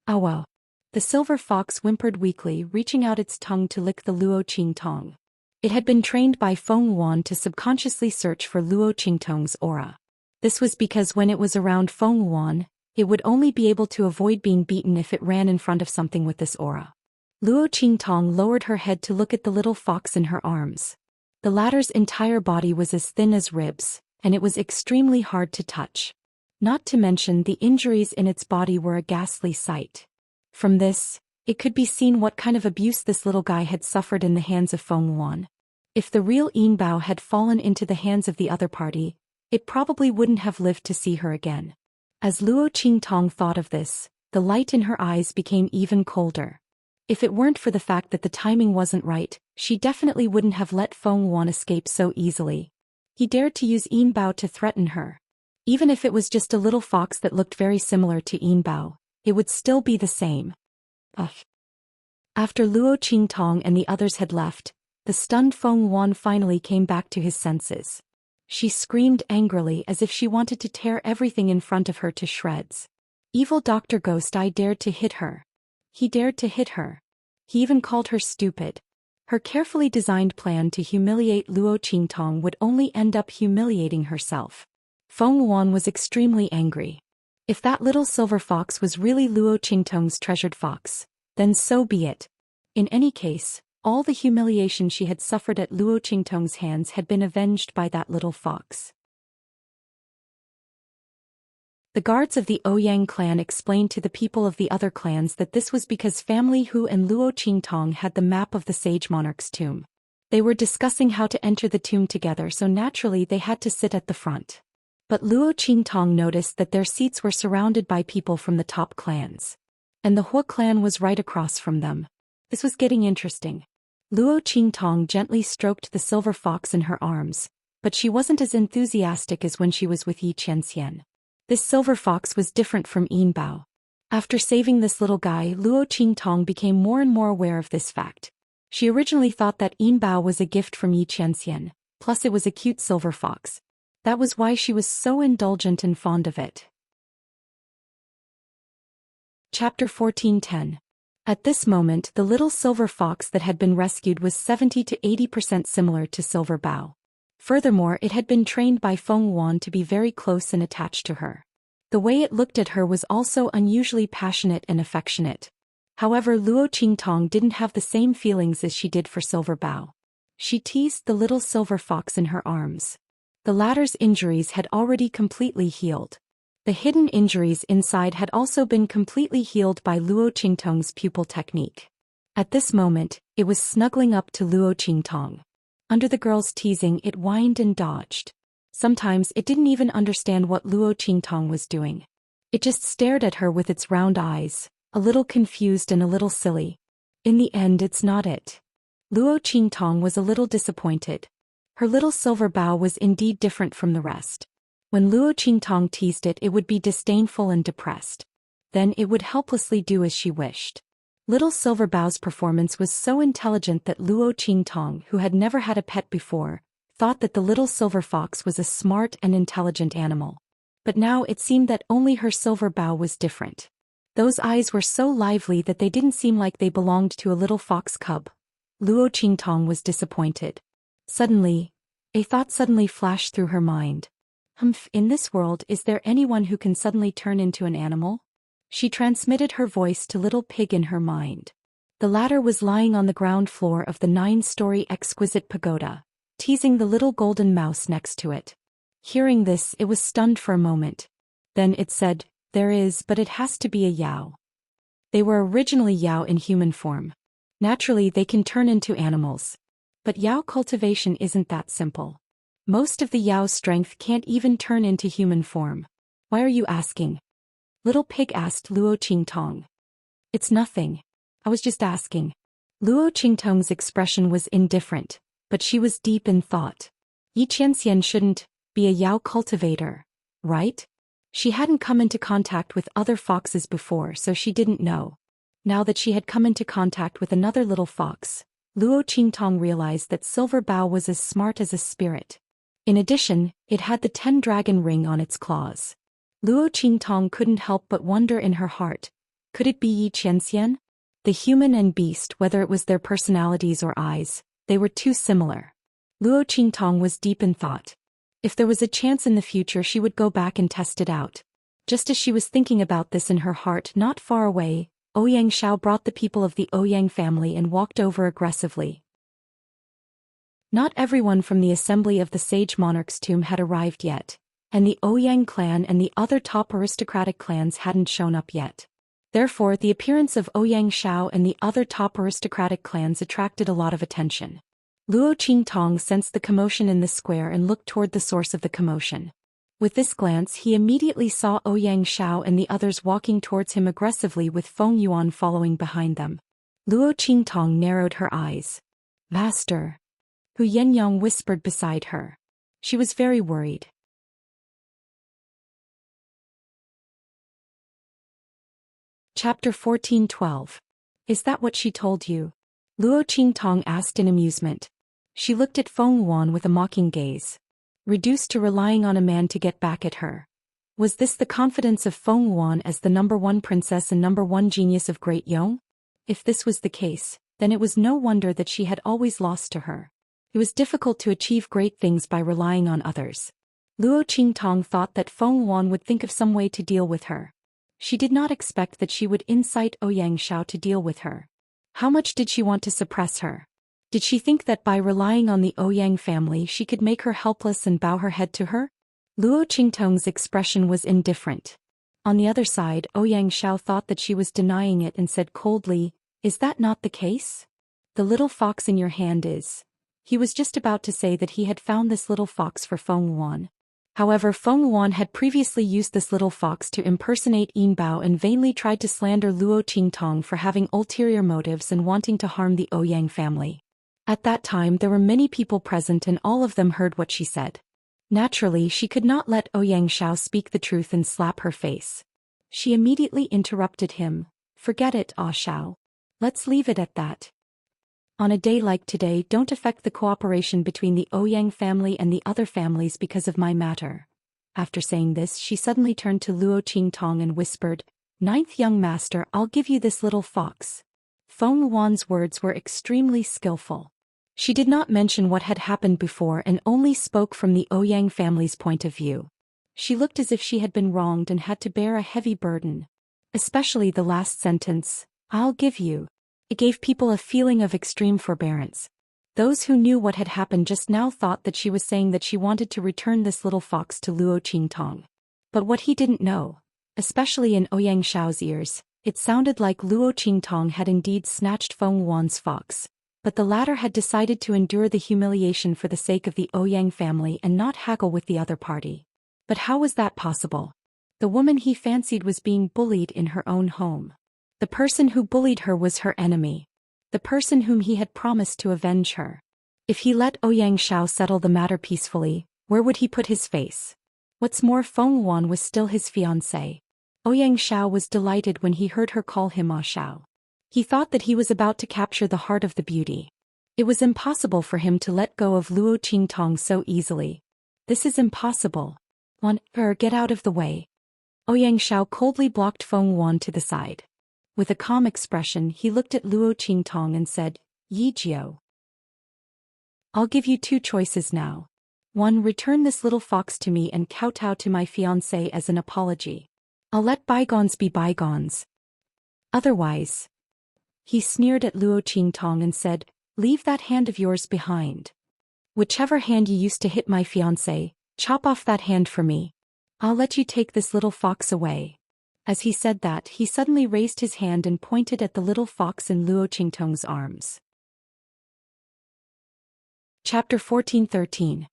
Ow! The silver fox whimpered weakly, reaching out its tongue to lick the Luo Qingtong. It had been trained by Feng Yuan to subconsciously search for Luo Qingtong's aura. This was because when it was around Feng Yuan, it would only be able to avoid being beaten if it ran in front of something with this aura. Luo Qingtong lowered her head to look at the little fox in her arms. The latter's entire body was as thin as ribs, and it was extremely hard to touch. Not to mention the injuries in its body were a ghastly sight. From this, it could be seen what kind of abuse this little guy had suffered in the hands of Feng Yuan. If the real Yin Bao had fallen into the hands of the other party, it probably wouldn't have lived to see her again. As Luo Qingtong thought of this, the light in her eyes became even colder. If it weren't for the fact that the timing wasn't right, she definitely wouldn't have let Feng Yuan escape so easily. He dared to use Yin Bao to threaten her. Even if it was just a little fox that looked very similar to Yin Bao, it would still be the same. After Luo Qingtong and the others had left, the stunned Feng Yuan finally came back to his senses. She screamed angrily as if she wanted to tear everything in front of her to shreds. Evil Dr. Ghost Eye dared to hit her. He dared to hit her. He even called her stupid. Her carefully designed plan to humiliate Luo Qingtong would only end up humiliating herself. Feng Yuan was extremely angry. If that little silver fox was really Luo Qingtong's treasured fox, then so be it. In any case, all the humiliation she had suffered at Luo Qingtong's hands had been avenged by that little fox. The guards of the Ouyang clan explained to the people of the other clans that this was because family Hu and Luo Qingtong had the map of the sage monarch's tomb. They were discussing how to enter the tomb together, so naturally they had to sit at the front. But Luo Qingtong noticed that their seats were surrounded by people from the top clans. And the Hua clan was right across from them. This was getting interesting. Luo Qingtong gently stroked the silver fox in her arms, but she wasn't as enthusiastic as when she was with Yi Qianxian. This silver fox was different from Yin Bao. After saving this little guy, Luo Qingtong became more and more aware of this fact. She originally thought that Yin Bao was a gift from Yi Qianxian, plus it was a cute silver fox. That was why she was so indulgent and fond of it. Chapter 14:10. At this moment, the little silver fox that had been rescued was 70 to 80% similar to Silver Bao. Furthermore, it had been trained by Feng Yuan to be very close and attached to her. The way it looked at her was also unusually passionate and affectionate. However, Luo Qingtong didn't have the same feelings as she did for Silver Bao. She teased the little silver fox in her arms. The latter's injuries had already completely healed. The hidden injuries inside had also been completely healed by Luo Qingtong's pupil technique. At this moment, it was snuggling up to Luo Qingtong. Under the girl's teasing, it whined and dodged. Sometimes it didn't even understand what Luo Qingtong was doing. It just stared at her with its round eyes, a little confused and a little silly. In the end, it's not it. Luo Qingtong was a little disappointed. Her little silver Bao was indeed different from the rest. When Luo Qingtong teased it, it would be disdainful and depressed. then it would helplessly do as she wished. Little Silver Bow's performance was so intelligent that Luo Qingtong, who had never had a pet before, thought that the little silver fox was a smart and intelligent animal. But now it seemed that only her silver bow was different. Those eyes were so lively that they didn't seem like they belonged to a little fox cub. Luo Qingtong was disappointed. Suddenly, a thought suddenly flashed through her mind. In this world, is there anyone who can suddenly turn into an animal? She transmitted her voice to Little Pig in her mind. The latter was lying on the ground floor of the 9-story exquisite pagoda, teasing the little golden mouse next to it. Hearing this, it was stunned for a moment. Then it said, "There is, but it has to be a Yao." They were originally Yao in human form. Naturally, they can turn into animals. But Yao cultivation isn't that simple. Most of the Yao's strength can't even turn into human form. Why are you asking? Little Pig asked Luo Qingtong. It's nothing. I was just asking. Luo Qingtong's expression was indifferent, but she was deep in thought. Yi Qianxian shouldn't be a Yao cultivator, right? She hadn't come into contact with other foxes before, so she didn't know. Now that she had come into contact with another little fox, Luo Qingtong realized that Silver Bow was as smart as a spirit. In addition, it had the 10-dragon ring on its claws. Luo Qingtong couldn't help but wonder in her heart, could it be Yi Qianxian? The human and beast, whether it was their personalities or eyes, they were too similar. Luo Qingtong was deep in thought. If there was a chance in the future, she would go back and test it out. Just as she was thinking about this in her heart, not far away, Ouyang Shao brought the people of the Ouyang family and walked over aggressively. Not everyone from the assembly of the sage monarch's tomb had arrived yet, and the Ouyang clan and the other top aristocratic clans hadn't shown up yet. Therefore, the appearance of Ouyang Shao and the other top aristocratic clans attracted a lot of attention. Luo Qingtong sensed the commotion in the square and looked toward the source of the commotion. With this glance, he immediately saw Ouyang Shao and the others walking towards him aggressively, with Feng Yuan following behind them. Luo Qingtong narrowed her eyes. "Master," Hu Yenyang whispered beside her. She was very worried. Chapter 14:12. Is that what she told you? Luo Qingtong asked in amusement. She looked at Feng Yuan with a mocking gaze. Reduced to relying on a man to get back at her. Was this the confidence of Feng Yuan as the #1 princess and #1 genius of Great Yong? If this was the case, then it was no wonder that she had always lost to her. It was difficult to achieve great things by relying on others. Luo Qingtong thought that Feng Yuan would think of some way to deal with her. She did not expect that she would incite Ouyang Shao to deal with her. How much did she want to suppress her? Did she think that by relying on the Ouyang family she could make her helpless and bow her head to her? Luo Qingtong's expression was indifferent. On the other side, Ouyang Shao thought that she was denying it and said coldly, "Is that not the case? The little fox in your hand is..." He was just about to say that he had found this little fox for Feng Yuan. However, Feng Yuan had previously used this little fox to impersonate Yin Bao and vainly tried to slander Luo Qingtong for having ulterior motives and wanting to harm the Ouyang family. At that time there were many people present and all of them heard what she said. Naturally, she could not let Ouyang Shao speak the truth and slap her face. She immediately interrupted him. "Forget it, Ah Shao. Let's leave it at that. On a day like today, don't affect the cooperation between the Ouyang family and the other families because of my matter." After saying this, she suddenly turned to Luo Qingtong and whispered, "Ninth young master, I'll give you this little fox." Feng Yuan's words were extremely skillful. She did not mention what had happened before and only spoke from the Ouyang family's point of view. She looked as if she had been wronged and had to bear a heavy burden. Especially the last sentence, "I'll give you." It gave people a feeling of extreme forbearance. Those who knew what had happened just now thought that she was saying that she wanted to return this little fox to Luo Qingtong. But what he didn't know, especially in Ouyang Shao's ears, it sounded like Luo Qingtong had indeed snatched Feng Yuan's fox. But the latter had decided to endure the humiliation for the sake of the Ouyang family and not haggle with the other party. But how was that possible? The woman he fancied was being bullied in her own home. The person who bullied her was her enemy. The person whom he had promised to avenge her. If he let Ouyang Shao settle the matter peacefully, where would he put his face? What's more, Feng Yuan was still his fiancée. Ouyang Xiao was delighted when he heard her call him Ah Xiao. He thought that he was about to capture the heart of the beauty. It was impossible for him to let go of Luo Qingtong so easily. This is impossible. Get out of the way. Ouyang Xiao coldly blocked Feng Wan to the side. With a calm expression he looked at Luo Qingtong and said, Yi Jiao. I'll give you two choices now. 1. Return this little fox to me and kowtow to my fiancé as an apology. I'll let bygones be bygones. Otherwise. He sneered at Luo Qingtong and said, Leave that hand of yours behind. Whichever hand you used to hit my fiancé, chop off that hand for me. I'll let you take this little fox away. As he said that, he suddenly raised his hand and pointed at the little fox in Luo Qingtong's arms. Chapter 14:13.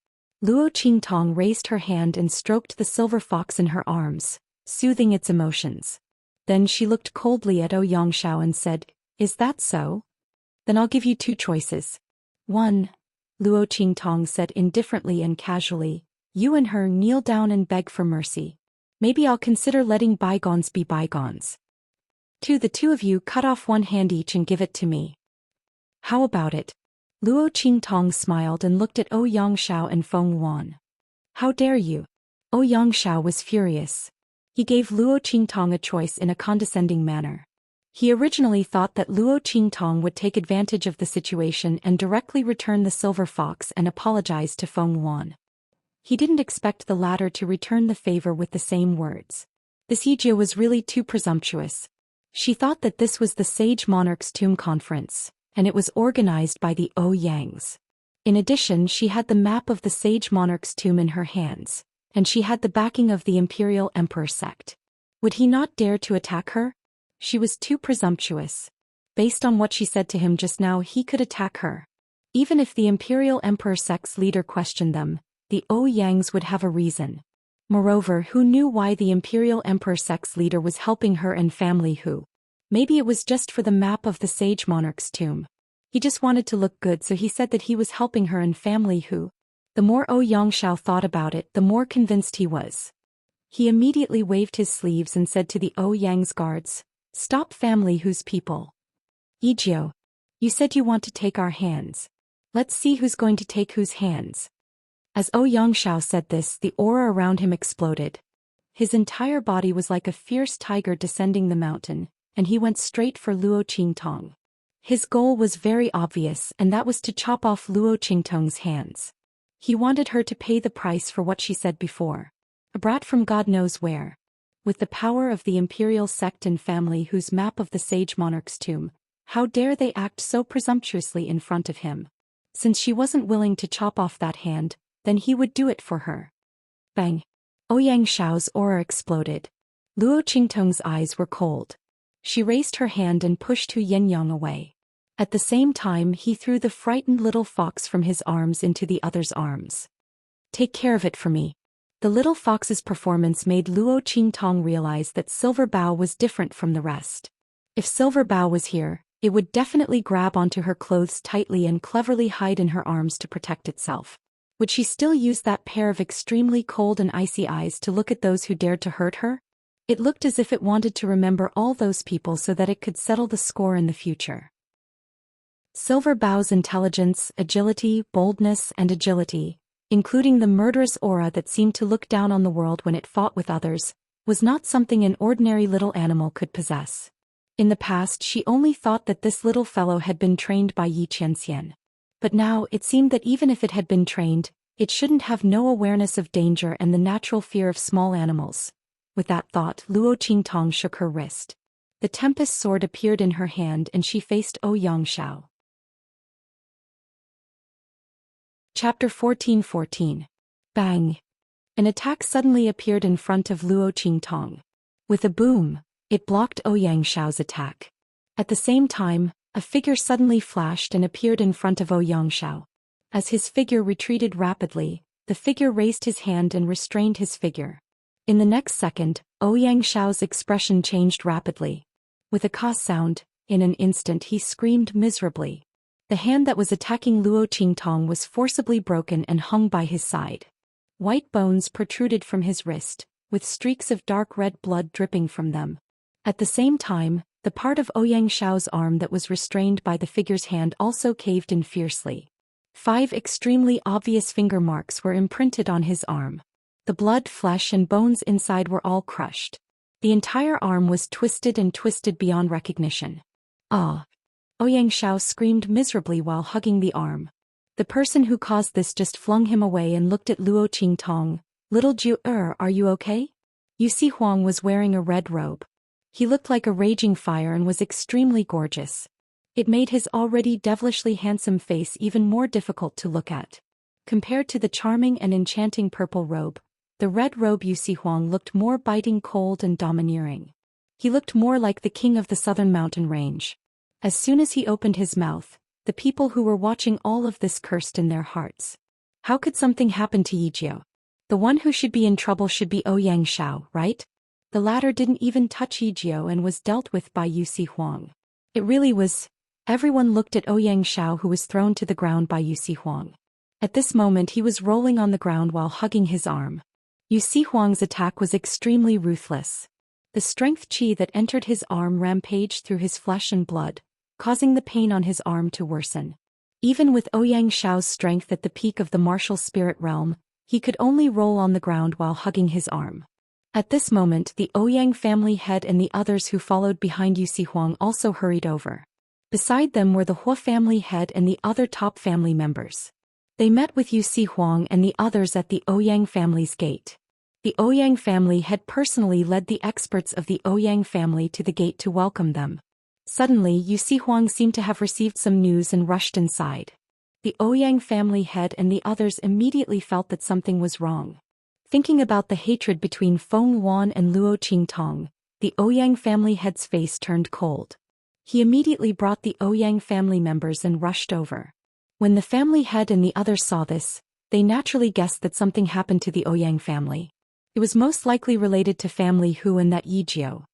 Luo Qingtong raised her hand and stroked the silver fox in her arms, soothing its emotions. Then she looked coldly at Ouyang Xiao and said, Is that so? Then I'll give you two choices. 1. Luo Qingtong said indifferently and casually, You and her kneel down and beg for mercy. Maybe I'll consider letting bygones be bygones. 2. The two of you cut off one hand each and give it to me. How about it? Luo Qingtong smiled and looked at Ouyang Xiao and Feng Wan. How dare you? Ouyang Xiao was furious. He gave Luo Qingtong a choice in a condescending manner. He originally thought that Luo Qingtong would take advantage of the situation and directly return the silver fox and apologize to Feng Wan. He didn't expect the latter to return the favor with the same words. This Yijia was really too presumptuous. She thought that this was the Sage Monarch's Tomb Conference, and it was organized by the Ouyangs. In addition, she had the map of the Sage Monarch's tomb in her hands, and she had the backing of the Imperial Emperor sect. Would he not dare to attack her? She was too presumptuous. Based on what she said to him just now, he could attack her. Even if the Imperial Emperor sect's leader questioned them, the Ouyangs would have a reason. Moreover, who knew why the Imperial Emperor sect's leader was helping her and family who? Maybe it was just for the map of the Sage Monarch's tomb. He just wanted to look good, so he said that he was helping her and family who? The more Ouyang Xiao thought about it, the more convinced he was. He immediately waved his sleeves and said to the Ouyang's guards, Stop family whose people. Yijio, you said you want to take our hands. Let's see who's going to take whose hands. As Ouyang Xiao said this, the aura around him exploded. His entire body was like a fierce tiger descending the mountain, and he went straight for Luo Qingtong. His goal was very obvious, and that was to chop off Luo Qingtong's hands. He wanted her to pay the price for what she said before. A brat from God knows where. With the power of the imperial sect and family whose map of the Sage Monarch's tomb, how dare they act so presumptuously in front of him? Since she wasn't willing to chop off that hand, then he would do it for her. Bang! Ouyang Xiao's aura exploded. Luo Qingtong's eyes were cold. She raised her hand and pushed Hu Yenyang away. At the same time, he threw the frightened little fox from his arms into the other's arms. Take care of it for me. The little fox's performance made Luo Qingtong realize that Silver Bao was different from the rest. If Silver Bao was here, it would definitely grab onto her clothes tightly and cleverly hide in her arms to protect itself. Would she still use that pair of extremely cold and icy eyes to look at those who dared to hurt her? It looked as if it wanted to remember all those people so that it could settle the score in the future. Silver Bao's intelligence, agility, boldness, and agility, including the murderous aura that seemed to look down on the world when it fought with others, was not something an ordinary little animal could possess. In the past, she only thought that this little fellow had been trained by Yi Qianxian. But now, it seemed that even if it had been trained, it shouldn't have no awareness of danger and the natural fear of small animals. With that thought, Luo Qingtong shook her wrist. The Tempest sword appeared in her hand and she faced Ouyang Xiao. Chapter 14:14. Bang! An attack suddenly appeared in front of Luo Qingtong. With a boom, it blocked Ouyang Xiao's attack. At the same time, a figure suddenly flashed and appeared in front of Ouyang Xiao. As his figure retreated rapidly, the figure raised his hand and restrained his figure. In the next second, Ouyang Xiao's expression changed rapidly. With a ka sound, in an instant he screamed miserably. The hand that was attacking Luo Qingtong was forcibly broken and hung by his side. White bones protruded from his wrist, with streaks of dark red blood dripping from them. At the same time, the part of Ouyang Shao's arm that was restrained by the figure's hand also caved in fiercely. 5 extremely obvious finger marks were imprinted on his arm. The blood, flesh and bones inside were all crushed. The entire arm was twisted and twisted beyond recognition. Ah! Ouyang Shao screamed miserably while hugging the arm. The person who caused this just flung him away and looked at Luo Qingtong. Little Ju, are you okay? Yu Si Huang was wearing a red robe. He looked like a raging fire and was extremely gorgeous. It made his already devilishly handsome face even more difficult to look at. Compared to the charming and enchanting purple robe, the red robe Yu Si Huang looked more biting, cold and domineering. He looked more like the king of the southern mountain range. As soon as he opened his mouth, the people who were watching all of this cursed in their hearts. How could something happen to Yijio? The one who should be in trouble should be Ouyang Shao, right? The latter didn't even touch Yijio and was dealt with by Yu Si Huang. It really was. Everyone looked at Ouyang Shao, who was thrown to the ground by Yu Si Huang. At this moment he was rolling on the ground while hugging his arm. Yu Si Huang's attack was extremely ruthless. The strength qi that entered his arm rampaged through his flesh and blood, causing the pain on his arm to worsen. Even with Ouyang Shao's strength at the peak of the martial spirit realm, he could only roll on the ground while hugging his arm. At this moment the Ouyang family head and the others who followed behind Yu Si Huang also hurried over. Beside them were the Hua family head and the other top family members. They met with Yu Si Huang and the others at the Ouyang family's gate. The Ouyang family had personally led the experts of the Ouyang family to the gate to welcome them. Suddenly Yu Si Huang seemed to have received some news and rushed inside. The Ouyang family head and the others immediately felt that something was wrong. Thinking about the hatred between Feng Wan and Luo Qingtong, the Ouyang family head's face turned cold. He immediately brought the Ouyang family members and rushed over. When the family head and the others saw this, they naturally guessed that something happened to the Ouyang family. It was most likely related to family Hu and that Yijio.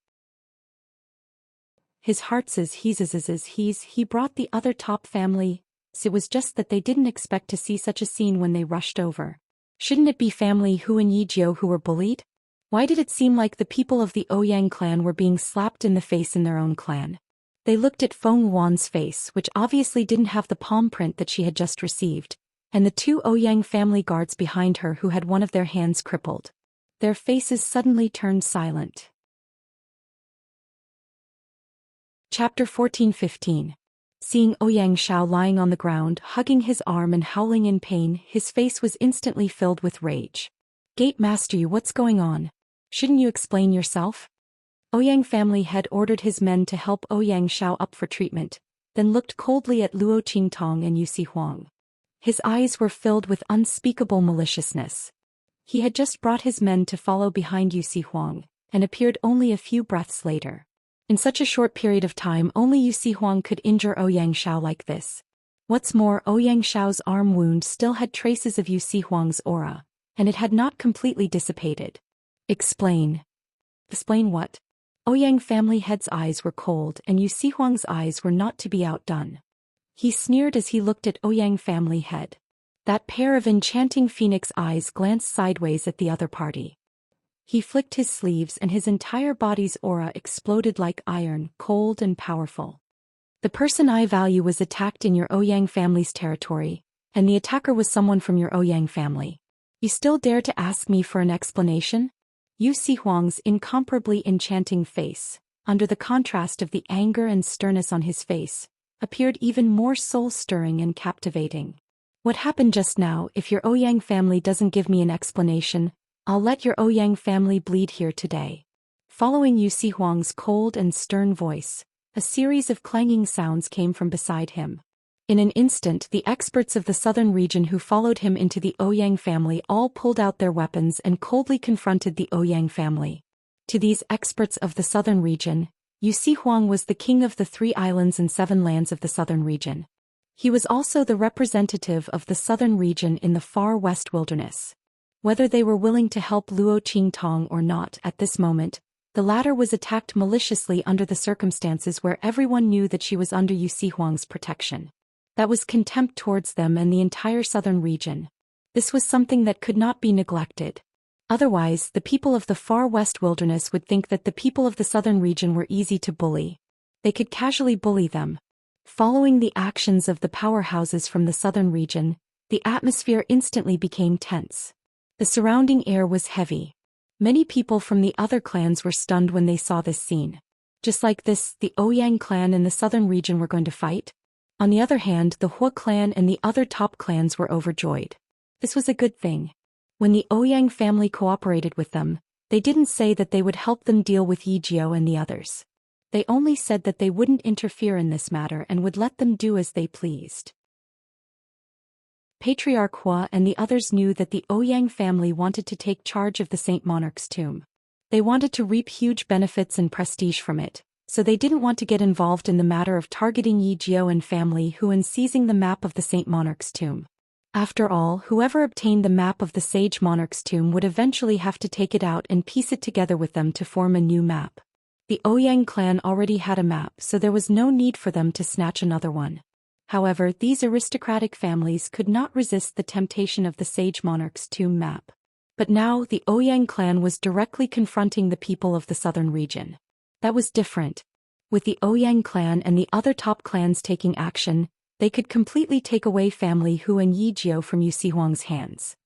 His heart says he brought the other top family. It was just that they didn't expect to see such a scene when they rushed over. Shouldn't it be family Hu and Yijio who were bullied? Why did it seem like the people of the Ouyang clan were being slapped in the face in their own clan? They looked at Feng Wan's face, which obviously didn't have the palm print that she had just received, and the 2 Ouyang family guards behind her who had one of their hands crippled. Their faces suddenly turned silent. Chapter 14-15. Seeing Ouyang Shao lying on the ground, hugging his arm and howling in pain, his face was instantly filled with rage. Gate Master, what's going on? Shouldn't you explain yourself? Ouyang family head ordered his men to help Ouyang Shao up for treatment, then looked coldly at Luo Qingtong and Yu Si Huang. His eyes were filled with unspeakable maliciousness. He had just brought his men to follow behind Yu Si Huang, and appeared only a few breaths later. In such a short period of time only Yu Si Huang could injure Ouyang Shao like this. What's more, Ouyang Shao's arm wound still had traces of Yu Si Huang's aura, and it had not completely dissipated. Explain. Explain what? Ouyang family head's eyes were cold and Yu Si Huang's eyes were not to be outdone. He sneered as he looked at Ouyang family head. That pair of enchanting phoenix eyes glanced sideways at the other party. He flicked his sleeves and his entire body's aura exploded like iron, cold and powerful. The person I value was attacked in your Ouyang family's territory, and the attacker was someone from your Ouyang family. You still dare to ask me for an explanation? Yu Si Huang's incomparably enchanting face, under the contrast of the anger and sternness on his face, appeared even more soul-stirring and captivating. What happened just now? If your Ouyang family doesn't give me an explanation, I'll let your Ouyang family bleed here today. Following Yu Si Huang's cold and stern voice, a series of clanging sounds came from beside him. In an instant, the experts of the southern region who followed him into the Ouyang family all pulled out their weapons and coldly confronted the Ouyang family. To these experts of the southern region, Yu Si Huang was the king of the 3 islands and 7 lands of the southern region. He was also the representative of the southern region in the far west wilderness. Whether they were willing to help Luo Qingtong or not at this moment, the latter was attacked maliciously under the circumstances where everyone knew that she was under Yu Si Huang's protection. That was contempt towards them and the entire southern region. This was something that could not be neglected. Otherwise, the people of the far west wilderness would think that the people of the southern region were easy to bully. They could casually bully them. Following the actions of the powerhouses from the southern region, the atmosphere instantly became tense. The surrounding air was heavy. Many people from the other clans were stunned when they saw this scene. Just like this, the Ouyang clan in the southern region were going to fight. On the other hand, the Hua clan and the other top clans were overjoyed. This was a good thing. When the Ouyang family cooperated with them, they didn't say that they would help them deal with Yijio and the others. They only said that they wouldn't interfere in this matter and would let them do as they pleased. Patriarch Hua and the others knew that the Ouyang family wanted to take charge of the Saint Monarch's tomb. They wanted to reap huge benefits and prestige from it, so they didn't want to get involved in the matter of targeting Yijio and family who and seizing the map of the Saint Monarch's tomb. After all, whoever obtained the map of the Sage Monarch's tomb would eventually have to take it out and piece it together with them to form a new map. The Ouyang clan already had a map, so there was no need for them to snatch another one. However, these aristocratic families could not resist the temptation of the Sage Monarch's tomb map. But now the Ouyang clan was directly confronting the people of the southern region. That was different. With the Ouyang clan and the other top clans taking action, they could completely take away family Hu and Yijio from Yu Sihuang's hands.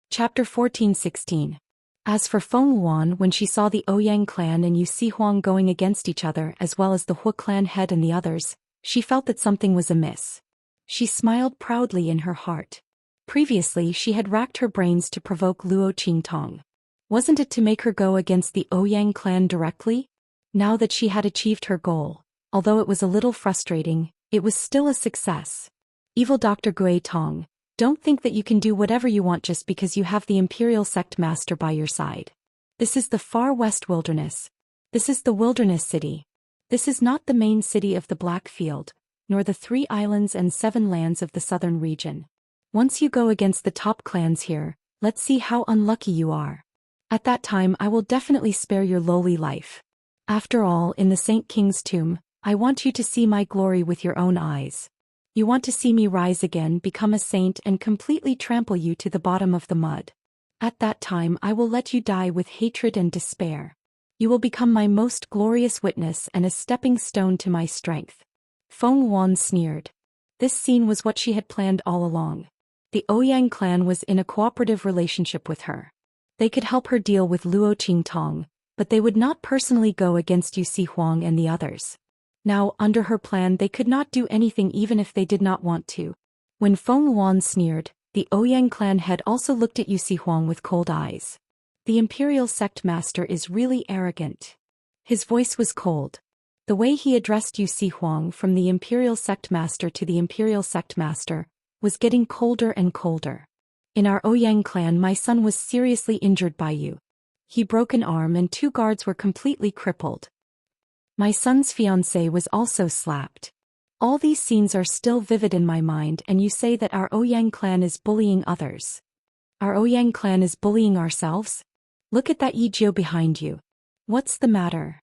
Chapter 14-16. As for Feng Luan, when she saw the Ouyang clan and Yu Sihuang going against each other as well as the Hua clan head and the others, she felt that something was amiss. She smiled proudly in her heart. Previously she had racked her brains to provoke Luo Qingtong. Wasn't it to make her go against the Ouyang clan directly? Now that she had achieved her goal, although it was a little frustrating, it was still a success. Evil Dr. Gui Tong, don't think that you can do whatever you want just because you have the Imperial Sect Master by your side. This is the far west wilderness. This is the wilderness city. This is not the main city of the Black Field, nor the 3 islands and 7 lands of the southern region. Once you go against the top clans here, let's see how unlucky you are. At that time I will definitely spare your lowly life. After all, in the Saint King's tomb, I want you to see my glory with your own eyes. You want to see me rise again, become a saint and completely trample you to the bottom of the mud. At that time I will let you die with hatred and despair. You will become my most glorious witness and a stepping stone to my strength. Feng Wan sneered. This scene was what she had planned all along. The Ouyang clan was in a cooperative relationship with her. They could help her deal with Luo Qingtong, but they would not personally go against Yu Sihuang and the others. Now, under her plan they could not do anything even if they did not want to. When Feng Wan sneered, the Ouyang clan head also looked at Yu Sihuang with cold eyes. The Imperial Sect Master is really arrogant. His voice was cold. The way he addressed Yu Sihuang from the Imperial Sect Master to the Imperial Sect Master was getting colder and colder. In our Ouyang clan my son was seriously injured by you. He broke an arm and 2 guards were completely crippled. My son's fiancée was also slapped. All these scenes are still vivid in my mind, and you say that our Ouyang clan is bullying others. Our Ouyang clan is bullying ourselves? Look at that Yijio behind you. What's the matter?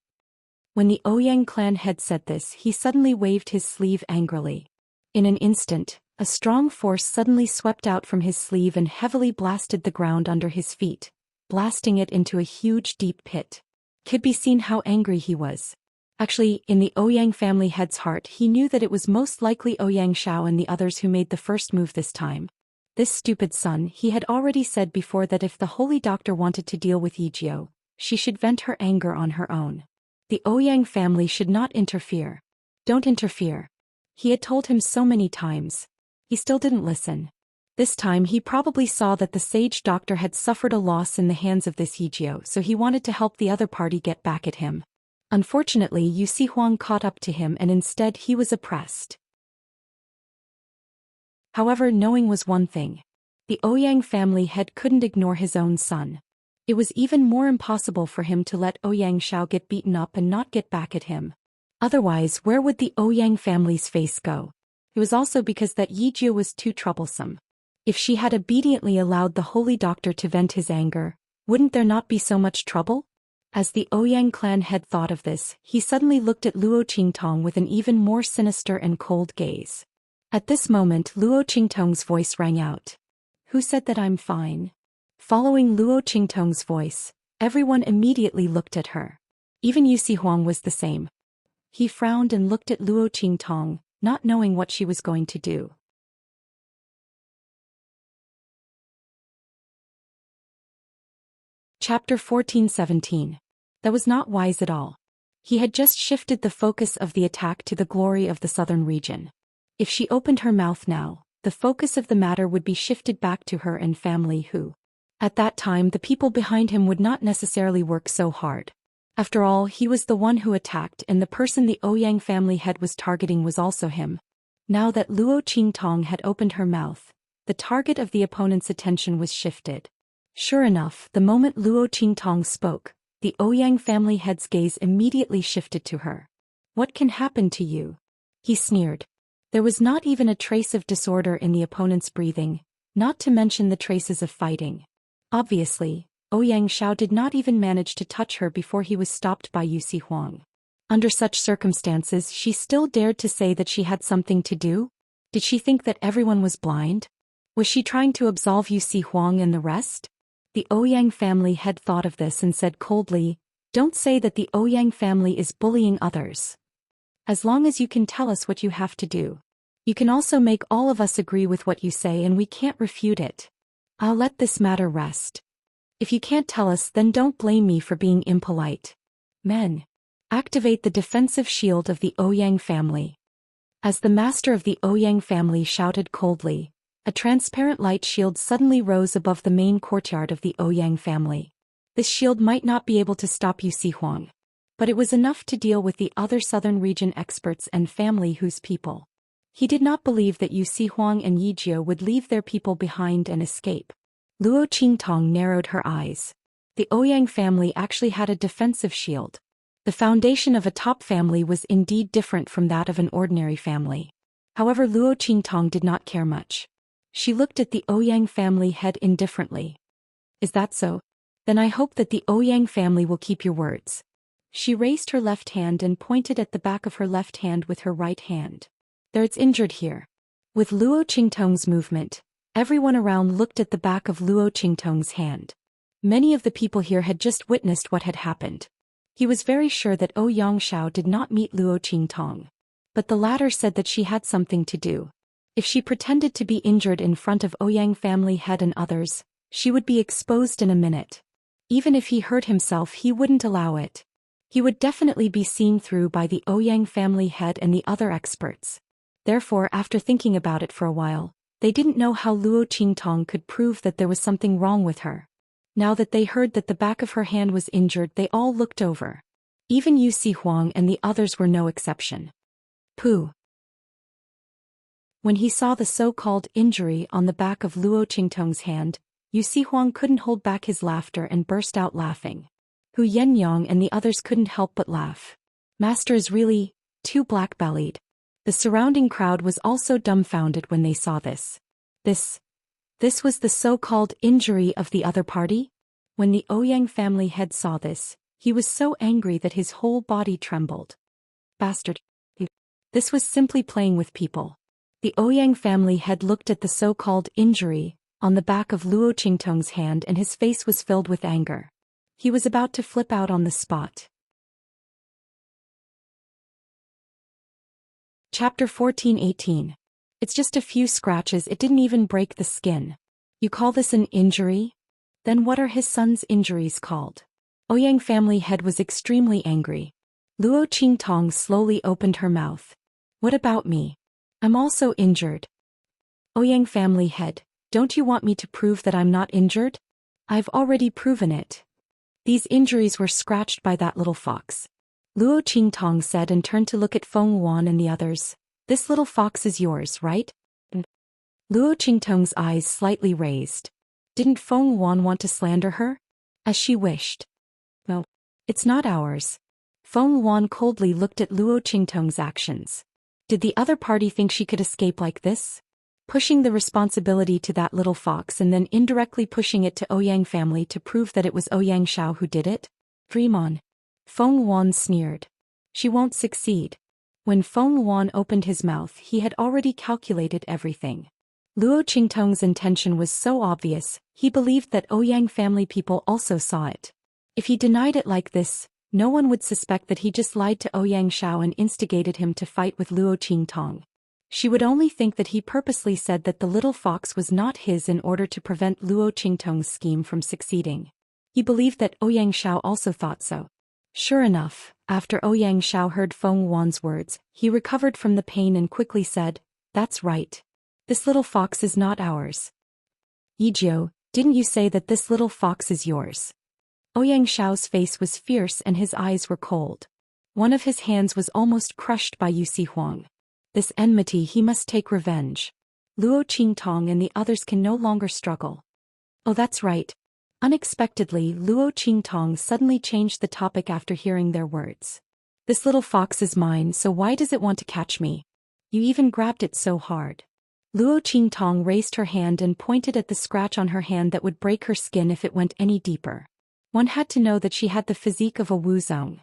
When the Ouyang clan head said this, he suddenly waved his sleeve angrily. In an instant, a strong force suddenly swept out from his sleeve and heavily blasted the ground under his feet, blasting it into a huge deep pit. Could be seen how angry he was. Actually, in the Ouyang family head's heart he knew that it was most likely Ouyang Shao and the others who made the first move this time. This stupid son, he had already said before that if the Holy Doctor wanted to deal with Yijio, she should vent her anger on her own. The Ouyang family should not interfere. Don't interfere. He had told him so many times. He still didn't listen. This time he probably saw that the sage doctor had suffered a loss in the hands of this Yijio, so he wanted to help the other party get back at him. Unfortunately, Yu Sihuang caught up to him and instead he was oppressed. However, knowing was one thing. The Ouyang family head couldn't ignore his own son. It was even more impossible for him to let Ouyang Shao get beaten up and not get back at him. Otherwise, where would the Ouyang family's face go? It was also because that Yijio was too troublesome. If she had obediently allowed the Holy Doctor to vent his anger, wouldn't there not be so much trouble? As the Ouyang clan head thought of this, he suddenly looked at Luo Qingtong with an even more sinister and cold gaze. At this moment Luo Qingtong's voice rang out. Who said that I'm fine? Following Luo Qingtong's voice, everyone immediately looked at her. Even Yu Huang was the same. He frowned and looked at Luo Qingtong, not knowing what she was going to do. Chapter 14:17. That was not wise at all. He had just shifted the focus of the attack to the glory of the southern region. If she opened her mouth now, the focus of the matter would be shifted back to her and family who. At that time the people behind him would not necessarily work so hard. After all, he was the one who attacked, and the person the Ouyang family head was targeting was also him. Now that Luo Qingtong had opened her mouth, the target of the opponent's attention was shifted. Sure enough, the moment Luo Qingtong spoke, the Ouyang family head's gaze immediately shifted to her. What can happen to you? He sneered. There was not even a trace of disorder in the opponent's breathing, not to mention the traces of fighting. Obviously, Ouyang Shao did not even manage to touch her before he was stopped by Yu Huang. Under such circumstances, she still dared to say that she had something to do? Did she think that everyone was blind? Was she trying to absolve Yu Huang and the rest? The Ouyang family head thought of this and said coldly, "Don't say that the Ouyang family is bullying others. As long as you can tell us what you have to do. You can also make all of us agree with what you say and we can't refute it. I'll let this matter rest. If you can't tell us, then don't blame me for being impolite. Men, activate the defensive shield of the Ouyang family." As the master of the Ouyang family shouted coldly, a transparent light shield suddenly rose above the main courtyard of the Ouyang family. This shield might not be able to stop Yu Huang, but it was enough to deal with the other southern region experts and family whose people. He did not believe that Yu Huang and Yi Jiu would leave their people behind and escape. Luo Qingtong narrowed her eyes. The Ouyang family actually had a defensive shield. The foundation of a top family was indeed different from that of an ordinary family. However, Luo Qingtong did not care much. She looked at the Ouyang family head indifferently. Is that so? Then I hope that the Ouyang family will keep your words. She raised her left hand and pointed at the back of her left hand with her right hand. There, it's injured here. With Luo Qingtong's movement, everyone around looked at the back of Luo Qingtong's hand. Many of the people here had just witnessed what had happened. He was very sure that Ouyang Shao did not meet Luo Qingtong. But the latter said that she had something to do. If she pretended to be injured in front of Ouyang family head and others, she would be exposed in a minute. Even if he hurt himself, he wouldn't allow it. He would definitely be seen through by the Ouyang family head and the other experts. Therefore, after thinking about it for a while, they didn't know how Luo Qingtong could prove that there was something wrong with her. Now that they heard that the back of her hand was injured, they all looked over. Even Yu Huang and the others were no exception. Pooh. When he saw the so-called injury on the back of Luo Qingtong's hand, Yu Huang couldn't hold back his laughter and burst out laughing. Hu Yenyang and the others couldn't help but laugh. Master is really too black-bellied. The surrounding crowd was also dumbfounded when they saw this. This was the so-called injury of the other party? When the Ouyang family head saw this, he was so angry that his whole body trembled. Bastard. This was simply playing with people. The Ouyang family head looked at the so-called injury on the back of Luo Qingtong's hand and his face was filled with anger. He was about to flip out on the spot. Chapter 14:18. It's just a few scratches, it didn't even break the skin. You call this an injury? Then what are his son's injuries called? Ouyang family head was extremely angry. Luo Qingtong slowly opened her mouth. What about me? I'm also injured. Ouyang family head, don't you want me to prove that I'm not injured? I've already proven it. These injuries were scratched by that little fox. Luo Qingtong said and turned to look at Feng Wan and the others. This little fox is yours, right? Luo Qingtong's eyes slightly raised. Didn't Feng Wan want to slander her? As she wished. No, it's not ours. Feng Wan coldly looked at Luo Qingtong's actions. Did the other party think she could escape like this? Pushing the responsibility to that little fox and then indirectly pushing it to Ouyang family to prove that it was Ouyang Shao who did it? Dream on. Feng Wan sneered. She won't succeed. When Feng Wan opened his mouth, he had already calculated everything. Luo Qingtong's intention was so obvious, he believed that Ouyang family people also saw it. If he denied it like this, no one would suspect that he just lied to Ouyang Xiao and instigated him to fight with Luo Qingtong. She would only think that he purposely said that the little fox was not his in order to prevent Luo Qingtong's scheme from succeeding. He believed that Ouyang Xiao also thought so. Sure enough, after Ouyang Xiao heard Feng Wan's words, he recovered from the pain and quickly said, "That's right. This little fox is not ours." "Yijiu, didn't you say that this little fox is yours?" Ouyang Xiao's face was fierce and his eyes were cold. One of his hands was almost crushed by Yu Huang. This enmity, he must take revenge. Luo Qingtong and the others can no longer struggle. "Oh, that's right." Unexpectedly, Luo Qingtong suddenly changed the topic after hearing their words. "This little fox is mine, so why does it want to catch me? You even grabbed it so hard." Luo Qingtong raised her hand and pointed at the scratch on her hand that would break her skin if it went any deeper. One had to know that she had the physique of a Wuzong.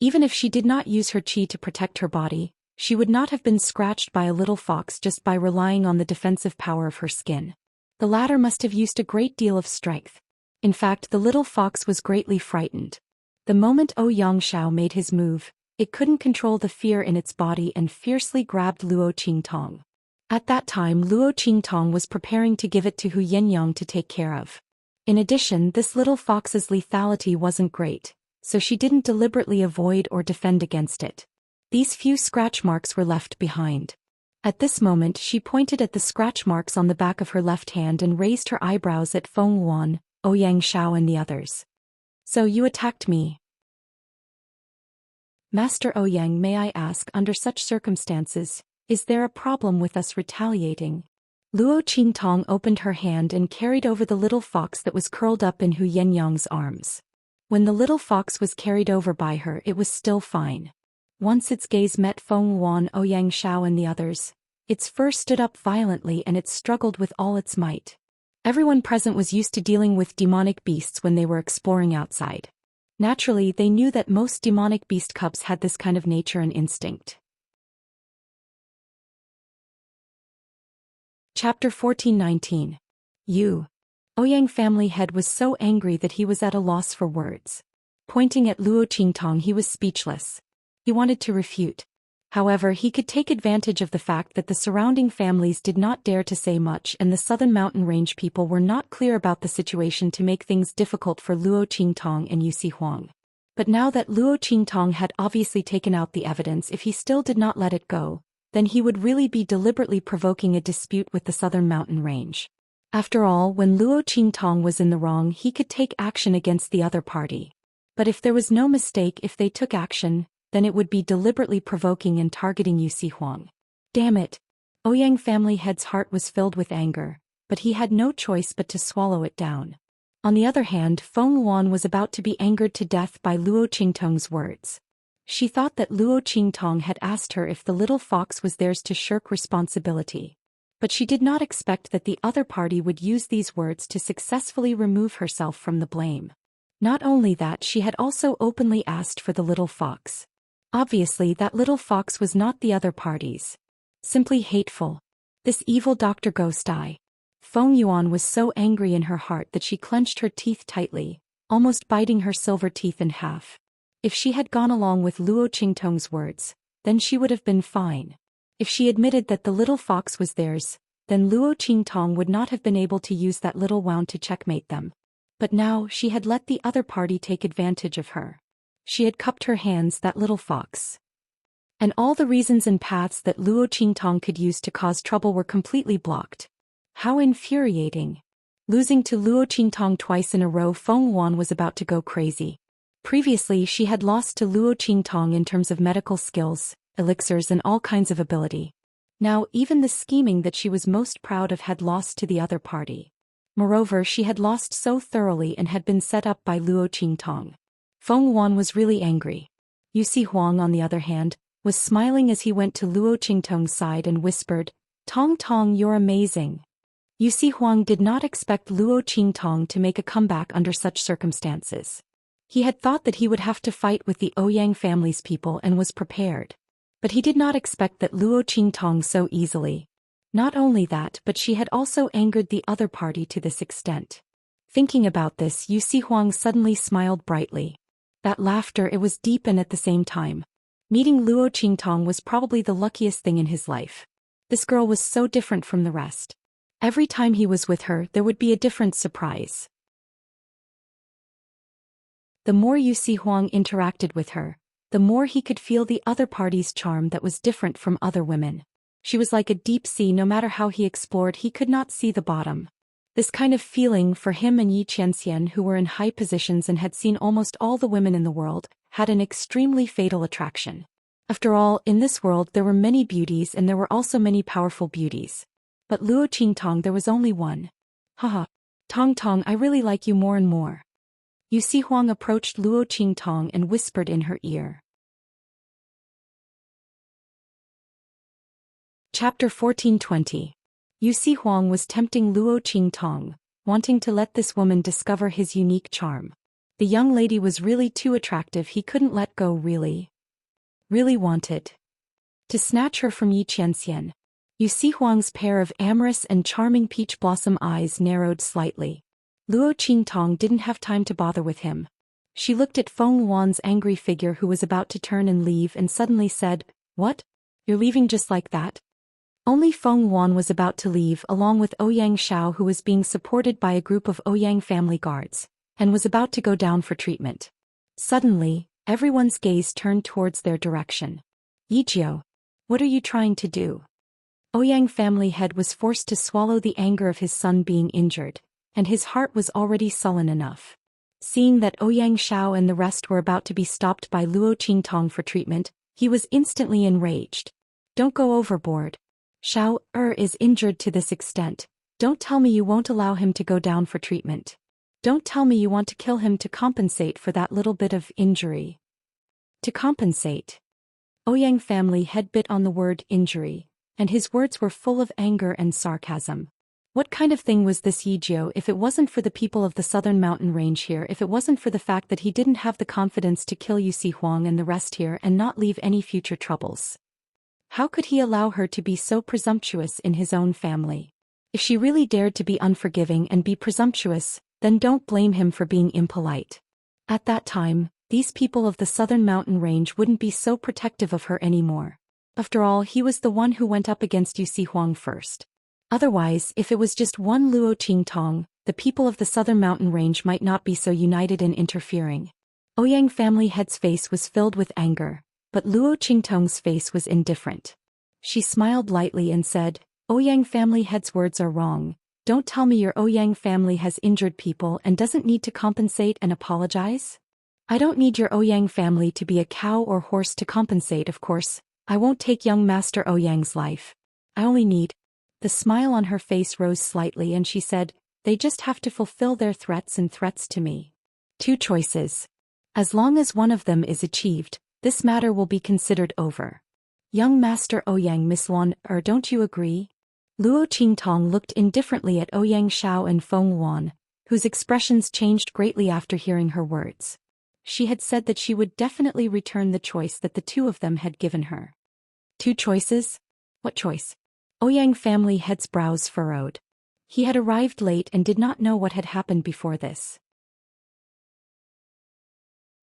Even if she did not use her qi to protect her body, she would not have been scratched by a little fox just by relying on the defensive power of her skin. The latter must have used a great deal of strength. In fact, the little fox was greatly frightened. The moment Ouyang Xiao made his move, it couldn't control the fear in its body and fiercely grabbed Luo Qingtong. At that time, Luo Qingtong was preparing to give it to Hu Yenyang to take care of. In addition, this little fox's lethality wasn't great, so she didn't deliberately avoid or defend against it. These few scratch marks were left behind. At this moment, she pointed at the scratch marks on the back of her left hand and raised her eyebrows at Feng Wan, Ouyang Xiao and the others. "So you attacked me?" "Master Ouyang, may I ask, under such circumstances, is there a problem with us retaliating?" Luo Qingtong opened her hand and carried over the little fox that was curled up in Hu Yenyang's arms. When the little fox was carried over by her, it was still fine. Once its gaze met Feng Wan, Ouyang Xiao and the others, its fur stood up violently and it struggled with all its might. Everyone present was used to dealing with demonic beasts when they were exploring outside. Naturally, they knew that most demonic beast cubs had this kind of nature and instinct. Chapter 14:19. Ouyang family head was so angry that he was at a loss for words. Pointing at Luo Qingtong, he was speechless. He wanted to refute. However, he could take advantage of the fact that the surrounding families did not dare to say much and the southern mountain range people were not clear about the situation to make things difficult for Luo Qingtong and Yu Huang. But now that Luo Qingtong had obviously taken out the evidence, if he still did not let it go, then he would really be deliberately provoking a dispute with the southern mountain range. After all, when Luo Qingtong was in the wrong, he could take action against the other party. But if there was no mistake, if they took action, then it would be deliberately provoking and targeting Yu Huang. Damn it! Ouyang family head's heart was filled with anger, but he had no choice but to swallow it down. On the other hand, Feng Wan was about to be angered to death by Luo Qingtong's words. She thought that Luo Qingtong had asked her if the little fox was theirs to shirk responsibility. But she did not expect that the other party would use these words to successfully remove herself from the blame. Not only that, she had also openly asked for the little fox. Obviously, that little fox was not the other party's. Simply hateful. This evil Dr. Ghost Eye. Feng Yuan was so angry in her heart that she clenched her teeth tightly, almost biting her silver teeth in half. If she had gone along with Luo Qingtong's words, then she would have been fine. If she admitted that the little fox was theirs, then Luo Qingtong would not have been able to use that little wound to checkmate them. But now she had let the other party take advantage of her. She had cupped her hands, that little fox. And all the reasons and paths that Luo Qingtong could use to cause trouble were completely blocked. How infuriating. Losing to Luo Qingtong twice in a row, Feng Wan was about to go crazy. Previously, she had lost to Luo Qingtong in terms of medical skills, elixirs and all kinds of ability. Now, even the scheming that she was most proud of had lost to the other party. Moreover, she had lost so thoroughly and had been set up by Luo Qingtong. Feng Wan was really angry. Yu Huang, on the other hand, was smiling as he went to Luo Qingtong's side and whispered, "Tong Tong, you're amazing." Yu Huang did not expect Luo Qingtong to make a comeback under such circumstances. He had thought that he would have to fight with the Ouyang family's people and was prepared. But he did not expect that Luo Qingtong so easily. Not only that, but she had also angered the other party to this extent. Thinking about this, Yu Si Huang suddenly smiled brightly. That laughter, it was deep and at the same time. Meeting Luo Qingtong was probably the luckiest thing in his life. This girl was so different from the rest. Every time he was with her, there would be a different surprise. The more Yu Si Huang interacted with her, the more he could feel the other party's charm that was different from other women. She was like a deep sea. No matter how he explored, he could not see the bottom. This kind of feeling for him and Yi Qianxian, who were in high positions and had seen almost all the women in the world, had an extremely fatal attraction. After all, in this world there were many beauties and there were also many powerful beauties. But Luo Qingtong, there was only one. Haha. Tong Tong, I really like you more and more. Yu Si Huang approached Luo Qingtong and whispered in her ear. Chapter 1420. Yu Si Huang was tempting Luo Qingtong, wanting to let this woman discover his unique charm. The young lady was really too attractive. He couldn't let go. Really wanted to snatch her from Yi Qianxian. Yu Si Huang's pair of amorous and charming peach blossom eyes narrowed slightly. Luo Qingtong didn't have time to bother with him. She looked at Feng Wan's angry figure who was about to turn and leave and suddenly said, "What? You're leaving just like that?" Only Feng Wan was about to leave along with Ouyang Shao, who was being supported by a group of Ouyang family guards, and was about to go down for treatment. Suddenly, everyone's gaze turned towards their direction. "Yijiu, what are you trying to do?" Ouyang family head was forced to swallow the anger of his son being injured, and his heart was already sullen enough. Seeing that Ouyang Shao and the rest were about to be stopped by Luo Qingtong for treatment, he was instantly enraged. "Don't go overboard. Shao is injured to this extent. Don't tell me you won't allow him to go down for treatment. Don't tell me you want to kill him to compensate for that little bit of injury." To compensate. Ouyang family head bit on the word injury, and his words were full of anger and sarcasm. What kind of thing was this Yijiu? If it wasn't for the people of the southern mountain range here, if it wasn't for the fact that he didn't have the confidence to kill Yu Si Huang and the rest here and not leave any future troubles. How could he allow her to be so presumptuous in his own family? If she really dared to be unforgiving and be presumptuous, then don't blame him for being impolite. At that time, these people of the southern mountain range wouldn't be so protective of her anymore. After all, he was the one who went up against Yu Si Huang first. Otherwise, if it was just one Luo Qingtong, the people of the southern mountain range might not be so united in interfering. Ouyang family head's face was filled with anger, but Luo Qingtong's face was indifferent. She smiled lightly and said, "Ouyang family head's words are wrong. Don't tell me your Ouyang family has injured people and doesn't need to compensate and apologize? I don't need your Ouyang family to be a cow or horse to compensate. Of course, I won't take young Master Ouyang's life. I only need..." The smile on her face rose slightly and she said, "They just have to fulfill their threats and threats to me. 2 choices. As long as one of them is achieved, this matter will be considered over. Young Master Ouyang, Miss Luan, don't you agree?" Luo Qingtong looked indifferently at Ouyang Shao and Feng Wan, whose expressions changed greatly after hearing her words. She had said that she would definitely return the choice that the 2 of them had given her. 2 choices? What choice? Ouyang family head's brows furrowed. He had arrived late and did not know what had happened before this.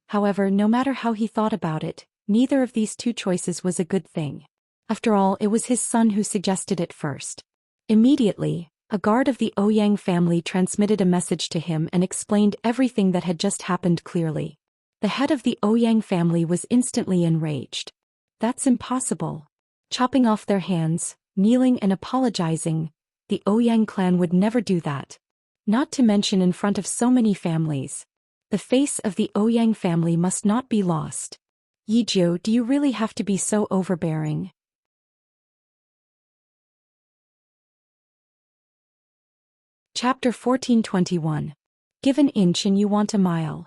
However, no matter how he thought about it, neither of these 2 choices was a good thing. After all, it was his son who suggested it first. Immediately, a guard of the Ouyang family transmitted a message to him and explained everything that had just happened clearly. The head of the Ouyang family was instantly enraged. "That's impossible." Chopping off their hands, kneeling and apologizing, the Ouyang clan would never do that. Not to mention in front of so many families. The face of the Ouyang family must not be lost. "Yijiu, do you really have to be so overbearing?" Chapter 1421. Give an inch and you want a mile.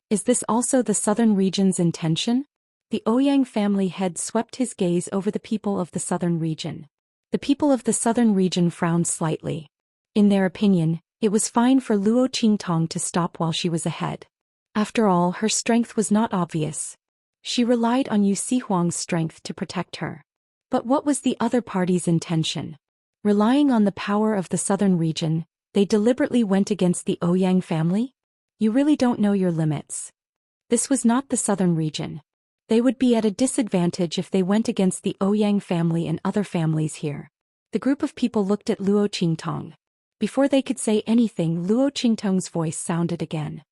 Is this also the southern region's intention? The Ouyang family head swept his gaze over the people of the southern region. The people of the southern region frowned slightly. In their opinion, it was fine for Luo Qingtong to stop while she was ahead. After all, her strength was not obvious. She relied on Yu Si Huang's strength to protect her. But what was the other party's intention? Relying on the power of the southern region, they deliberately went against the Ouyang family? You really don't know your limits. This was not the southern region. They would be at a disadvantage if they went against the Ouyang family and other families here. The group of people looked at Luo Qingtong. Before they could say anything, Luo Qingtong's voice sounded again.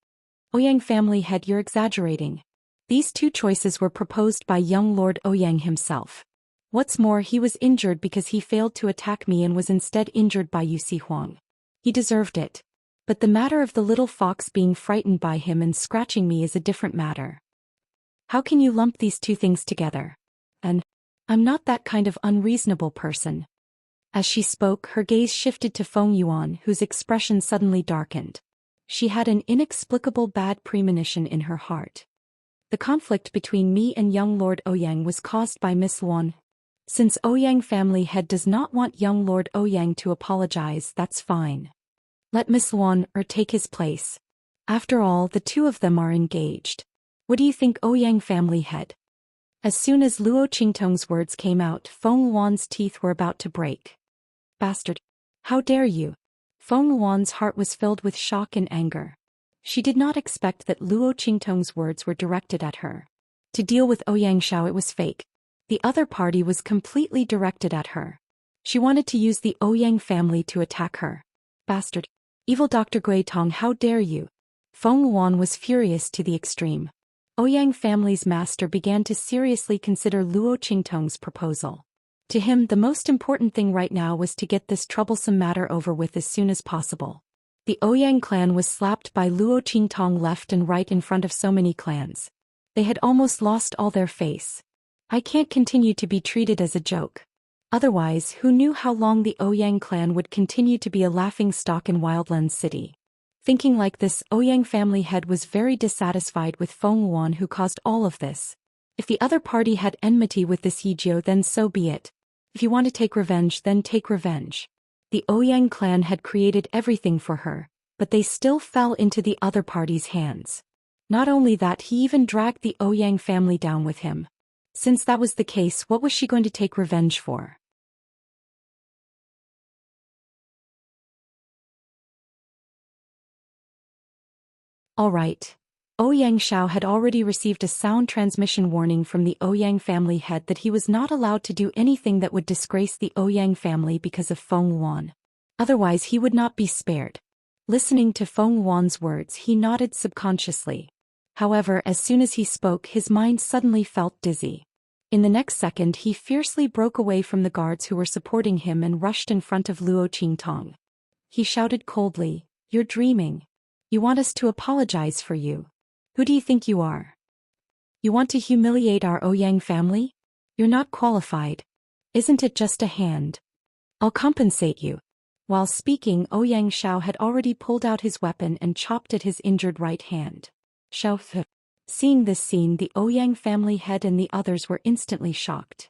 Ouyang family head, you're exaggerating. These two choices were proposed by young Lord Ouyang himself. What's more, he was injured because he failed to attack me and was instead injured by Yusi Huang. He deserved it. But the matter of the little fox being frightened by him and scratching me is a different matter. How can you lump these two things together? And I'm not that kind of unreasonable person. As she spoke, her gaze shifted to Feng Yuan, whose expression suddenly darkened. She had an inexplicable bad premonition in her heart. The conflict between me and young Lord Ouyang was caused by Miss Luan. Since Ouyang family head does not want young Lord Ouyang to apologize, that's fine. Let Miss Luan take his place. After all, the two of them are engaged. What do you think, Ouyang family head? As soon as Luo Qingtong's words came out, Feng Luan's teeth were about to break. Bastard! How dare you! Feng Luan's heart was filled with shock and anger. She did not expect that Luo Qingtong's words were directed at her. To deal with Ouyang Shao, it was fake. The other party was completely directed at her. She wanted to use the Ouyang family to attack her. Bastard! Evil Dr. Gui Tong, how dare you! Feng Luan was furious to the extreme. Ouyang family's master began to seriously consider Luo Qingtong's proposal. To him, the most important thing right now was to get this troublesome matter over with as soon as possible. The Ouyang clan was slapped by Luo Qingtong left and right in front of so many clans. They had almost lost all their face. I can't continue to be treated as a joke. Otherwise, who knew how long the Ouyang clan would continue to be a laughingstock in Wildlands City? Thinking like this, Ouyang family head was very dissatisfied with Feng Luan, who caused all of this. If the other party had enmity with this Yijio, then so be it. If you want to take revenge, then take revenge. The Ouyang clan had created everything for her, but they still fell into the other party's hands. Not only that, he even dragged the Ouyang family down with him. Since that was the case, what was she going to take revenge for? Alright. Ouyang Shao had already received a sound transmission warning from the Ouyang family head that he was not allowed to do anything that would disgrace the Ouyang family because of Feng Luan. Otherwise he would not be spared. Listening to Feng Luan's words, he nodded subconsciously. However, as soon as he spoke, his mind suddenly felt dizzy. In the next second, he fiercely broke away from the guards who were supporting him and rushed in front of Luo Qingtong. He shouted coldly, "You're dreaming. You want us to apologize for you. Who do you think you are? You want to humiliate our Ouyang family? You're not qualified. Isn't it just a hand? I'll compensate you." While speaking, Ouyang Shao had already pulled out his weapon and chopped at his injured right hand. Shao. Seeing this scene, the Ouyang family head and the others were instantly shocked.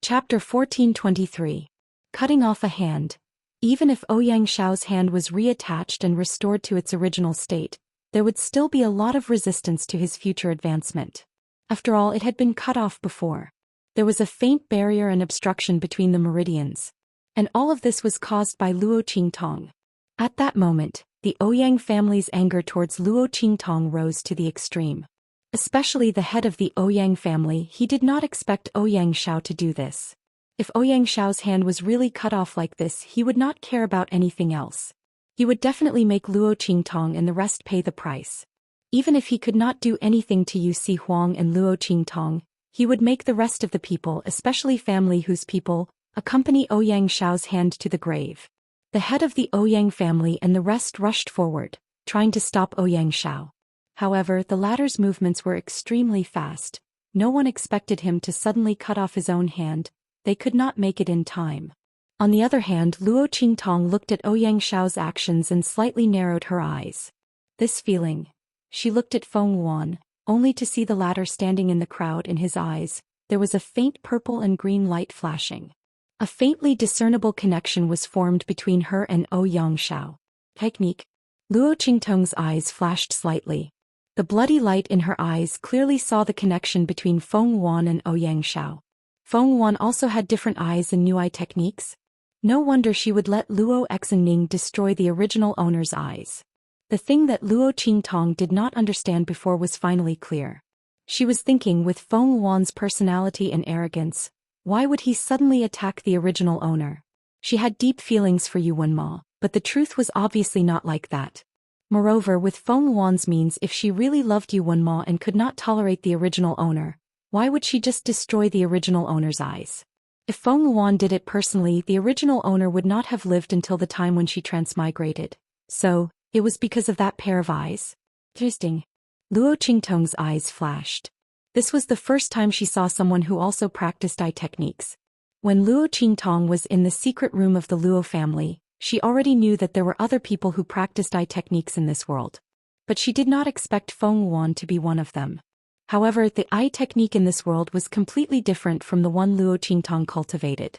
Chapter 1423. Cutting off a hand. Even if Ouyang Shao's hand was reattached and restored to its original state, there would still be a lot of resistance to his future advancement. After all, it had been cut off before. There was a faint barrier and obstruction between the meridians. And all of this was caused by Luo Qingtong. At that moment, the Ouyang family's anger towards Luo Qingtong rose to the extreme. Especially the head of the Ouyang family, he did not expect Ouyang Shao to do this. If Ouyang Shao's hand was really cut off like this, he would not care about anything else. He would definitely make Luo Qingtong and the rest pay the price. Even if he could not do anything to Yusi Huang and Luo Qingtong, he would make the rest of the people, especially family whose people, accompany Ouyang Shao's hand to the grave. The head of the Ouyang family and the rest rushed forward, trying to stop Ouyang Shao. However, the latter's movements were extremely fast. No one expected him to suddenly cut off his own hand. They could not make it in time. On the other hand, Luo Qingtong looked at Ouyang Shao's actions and slightly narrowed her eyes. This feeling. She looked at Feng Luan, only to see the latter standing in the crowd. In his eyes, there was a faint purple and green light flashing. A faintly discernible connection was formed between her and Ouyang Shao. Technique. Luo Qingtong's eyes flashed slightly. The bloody light in her eyes clearly saw the connection between Feng Luan and Ouyang Shao. Feng Wan also had different eyes and new eye techniques. No wonder she would let Luo Xingning destroy the original owner's eyes. The thing that Luo Qingtong did not understand before was finally clear. She was thinking, with Feng Wan's personality and arrogance, why would he suddenly attack the original owner? She had deep feelings for Yuan Ma, but the truth was obviously not like that. Moreover, with Feng Wan's means, if she really loved Yuan Ma and could not tolerate the original owner, why would she just destroy the original owner's eyes? If Feng Wan did it personally, the original owner would not have lived until the time when she transmigrated. So, it was because of that pair of eyes? Interesting. Luo Qingtong's eyes flashed. This was the first time she saw someone who also practiced eye techniques. When Luo Qingtong was in the secret room of the Luo family, she already knew that there were other people who practiced eye techniques in this world. But she did not expect Feng Wan to be one of them. However, the eye technique in this world was completely different from the one Luo Qingtong cultivated.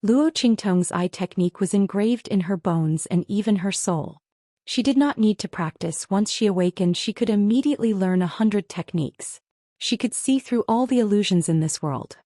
Luo Qingtong's eye technique was engraved in her bones and even her soul. She did not need to practice. Once she awakened, she could immediately learn 100 techniques. She could see through all the illusions in this world.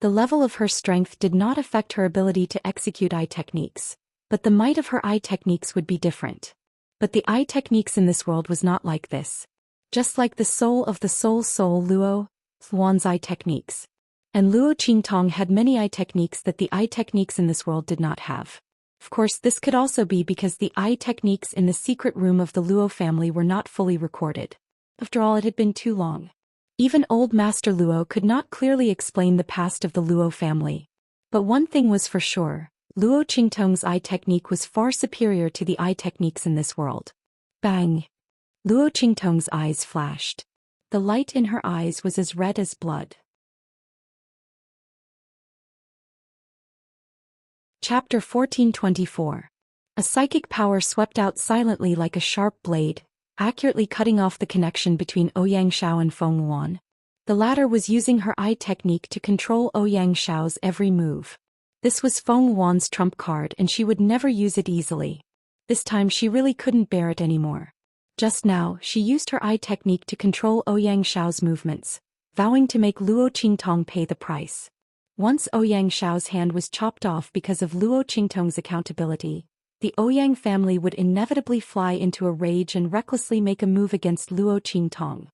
The level of her strength did not affect her ability to execute eye techniques, but the might of her eye techniques would be different. But the eye techniques in this world was not like this. Just like the soul of the soul Luo Wan's eye techniques. And Luo Qingtong had many eye techniques that the eye techniques in this world did not have. Of course, this could also be because the eye techniques in the secret room of the Luo family were not fully recorded. After all, it had been too long. Even old Master Luo could not clearly explain the past of the Luo family. But one thing was for sure, Luo Qingtong's eye technique was far superior to the eye techniques in this world. Bang! Luo Qingtong's eyes flashed. The light in her eyes was as red as blood. Chapter 1424. A psychic power swept out silently like a sharp blade, accurately cutting off the connection between Ouyang Xiao and Feng Wan. The latter was using her eye technique to control Ouyang Xiao's every move. This was Feng Wan's trump card and she would never use it easily. This time she really couldn't bear it anymore. Just now, she used her eye technique to control Ouyang Xiao's movements, vowing to make Luo Qingtong pay the price. Once Ouyang Xiao's hand was chopped off because of Luo Qingtong's accountability, the Ouyang family would inevitably fly into a rage and recklessly make a move against Luo Qingtong.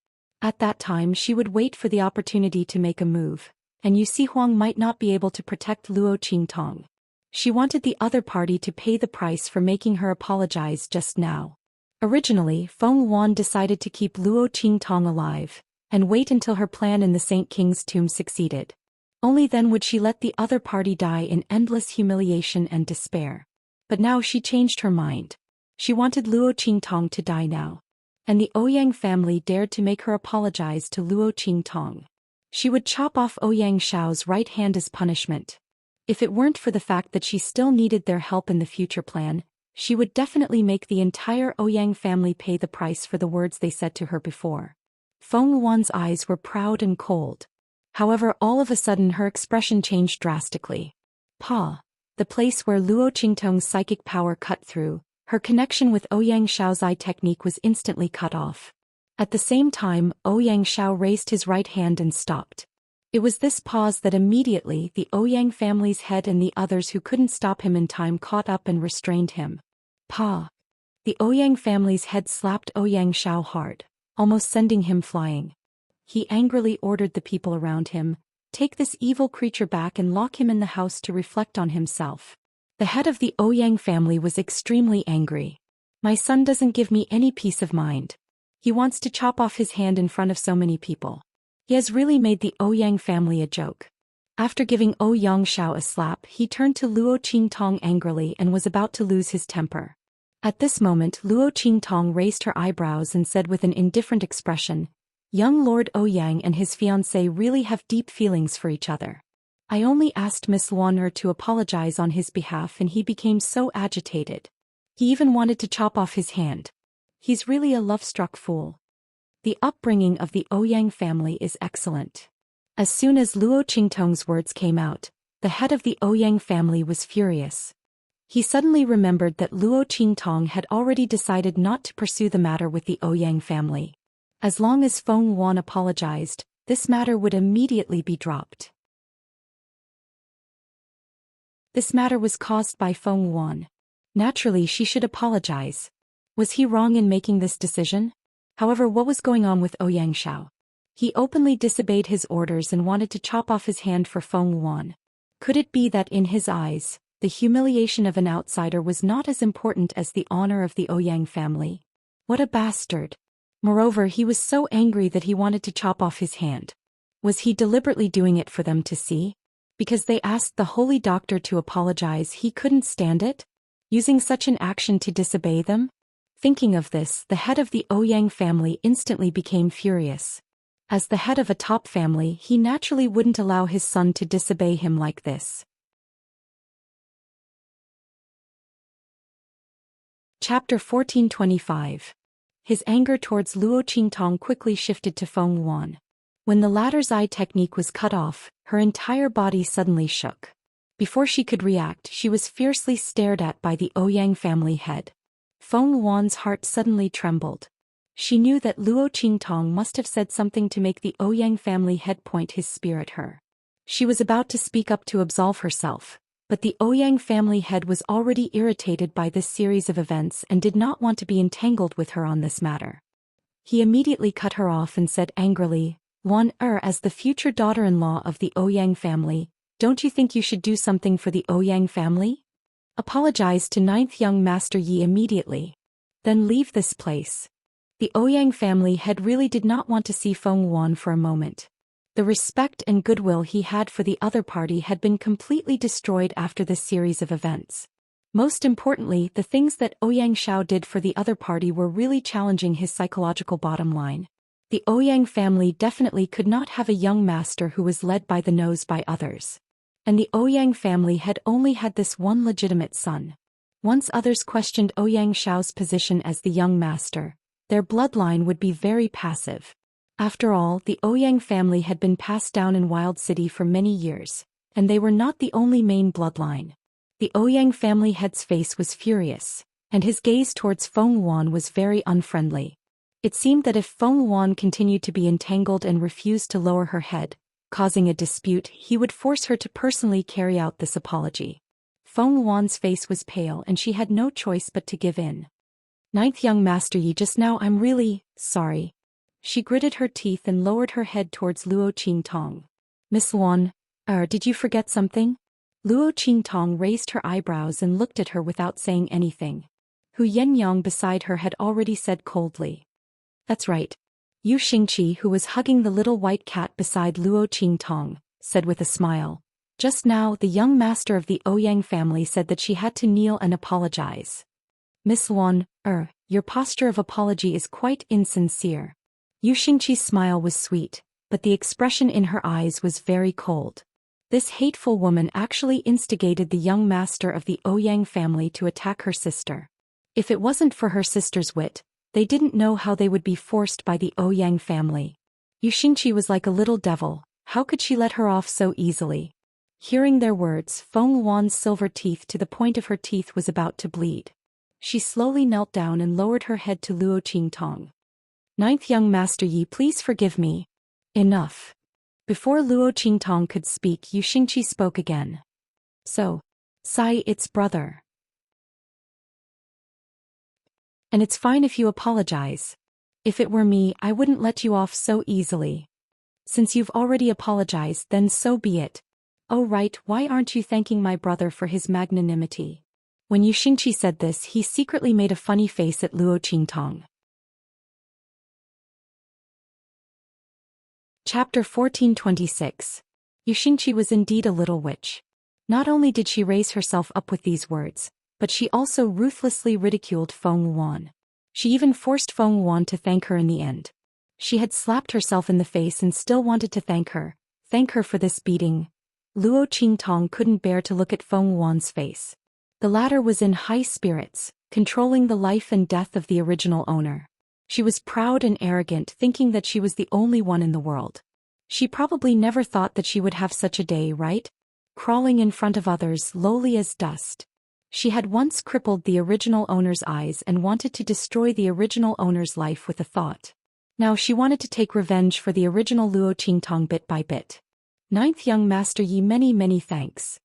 At that time she would wait for the opportunity to make a move, and Yusi Huang might not be able to protect Luo Qingtong. She wanted the other party to pay the price for making her apologize just now. Originally, Feng Wan decided to keep Luo Qingtong alive, and wait until her plan in the Saint King's tomb succeeded. Only then would she let the other party die in endless humiliation and despair. But now she changed her mind. She wanted Luo Qingtong to die now. And the Ouyang family dared to make her apologize to Luo Qingtong. She would chop off Ouyang Xiao's right hand as punishment. If it weren't for the fact that she still needed their help in the future plan, she would definitely make the entire Ouyang family pay the price for the words they said to her before. Feng Wan's eyes were proud and cold. However, all of a sudden her expression changed drastically. Pa! The place where Luo Qingtong's psychic power cut through, her connection with Ouyang Xiao's eye technique was instantly cut off. At the same time, Ouyang Xiao raised his right hand and stopped. It was this pause that immediately the Ouyang family's head and the others who couldn't stop him in time caught up and restrained him. Pa! The Ouyang family's head slapped Ouyang Xiao hard, almost sending him flying. He angrily ordered the people around him, "Take this evil creature back and lock him in the house to reflect on himself." The head of the Ouyang family was extremely angry. "My son doesn't give me any peace of mind. He wants to chop off his hand in front of so many people. He has really made the Ouyang family a joke." After giving Ouyang Xiao a slap, he turned to Luo Qingtong angrily and was about to lose his temper. At this moment, Luo Qingtong raised her eyebrows and said with an indifferent expression, "Young Lord Ouyang and his fiancée really have deep feelings for each other. I only asked Miss Luaner to apologize on his behalf and he became so agitated. He even wanted to chop off his hand. He's really a love-struck fool." The upbringing of the Ouyang family is excellent. As soon as Luo Qingtong's words came out, the head of the Ouyang family was furious. He suddenly remembered that Luo Qingtong had already decided not to pursue the matter with the Ouyang family. As long as Feng Wan apologized, this matter would immediately be dropped. This matter was caused by Feng Yuan. Naturally, she should apologize. Was he wrong in making this decision? However, what was going on with Ouyang Shao? He openly disobeyed his orders and wanted to chop off his hand for Feng Yuan. Could it be that in his eyes, the humiliation of an outsider was not as important as the honor of the Ouyang family? What a bastard! Moreover, he was so angry that he wanted to chop off his hand. Was he deliberately doing it for them to see? Because they asked the holy doctor to apologize, he couldn't stand it? Using such an action to disobey them? Thinking of this, the head of the Ouyang family instantly became furious. As the head of a top family, he naturally wouldn't allow his son to disobey him like this. Chapter 1425. His anger towards Luo Qingtong quickly shifted to Feng Yuan. When the latter's eye technique was cut off, her entire body suddenly shook. Before she could react, she was fiercely stared at by the Ouyang family head. Feng Yuan's heart suddenly trembled. She knew that Luo Qingtong must have said something to make the Ouyang family head point his spear at her. She was about to speak up to absolve herself, but the Ouyang family head was already irritated by this series of events and did not want to be entangled with her on this matter. He immediately cut her off and said angrily, as the future daughter-in-law of the Ouyang family, don't you think you should do something for the Ouyang family? Apologize to ninth young Master Yi immediately. Then leave this place. The Ouyang family head really did not want to see Feng Yuan for a moment. The respect and goodwill he had for the other party had been completely destroyed after this series of events. Most importantly, the things that Ouyang Shao did for the other party were really challenging his psychological bottom line. The Ouyang family definitely could not have a young master who was led by the nose by others. And the Ouyang family had only had this one legitimate son. Once others questioned Ouyang Shao's position as the young master, their bloodline would be very passive. After all, the Ouyang family had been passed down in Wild City for many years, and they were not the only main bloodline. The Ouyang family head's face was furious, and his gaze towards Feng Yuan was very unfriendly. It seemed that if Feng Yuan continued to be entangled and refused to lower her head, causing a dispute, he would force her to personally carry out this apology. Feng Yuan's face was pale and she had no choice but to give in. Ninth young Master Yi, just now I'm really sorry. She gritted her teeth and lowered her head towards Luo Qingtong. Miss Yuan, did you forget something? Luo Qingtong raised her eyebrows and looked at her without saying anything. Hu Yenyang beside her had already said coldly. That's right. Yu Xingqi, who was hugging the little white cat beside Luo Qingtong, said with a smile. Just now, the young master of the Ouyang family said that she had to kneel and apologize. Miss Yuan, your posture of apology is quite insincere. Yu Xingqi's smile was sweet, but the expression in her eyes was very cold. This hateful woman actually instigated the young master of the Ouyang family to attack her sister. If it wasn't for her sister's wit, they didn't know how they would be forced by the Ouyang family. Yu Xingqi was like a little devil, how could she let her off so easily? Hearing their words, Feng Yuan's silver teeth to the point of her teeth was about to bleed. She slowly knelt down and lowered her head to Luo Qingtong. Ninth young Master Yi, please forgive me. Enough. Before Luo Qingtong could speak, Yu Xingqi spoke again. So, Sai, it's brother. And it's fine if you apologize. If it were me, I wouldn't let you off so easily. Since you've already apologized, then so be it. Oh right, why aren't you thanking my brother for his magnanimity? When Yu Xingqi said this, he secretly made a funny face at Luo Qingtong. Chapter 1426. Yu Xingqi was indeed a little witch. Not only did she raise herself up with these words, but she also ruthlessly ridiculed Feng Yuan. She even forced Feng Yuan to thank her in the end. She had slapped herself in the face and still wanted to thank her for this beating. Luo Qingtong couldn't bear to look at Feng Yuan's face. The latter was in high spirits, controlling the life and death of the original owner. She was proud and arrogant, thinking that she was the only one in the world. She probably never thought that she would have such a day, right? Crawling in front of others, lowly as dust. She had once crippled the original owner's eyes and wanted to destroy the original owner's life with a thought. Now she wanted to take revenge for the original Luo Qingtong bit by bit. Ninth young Master Yi, many thanks.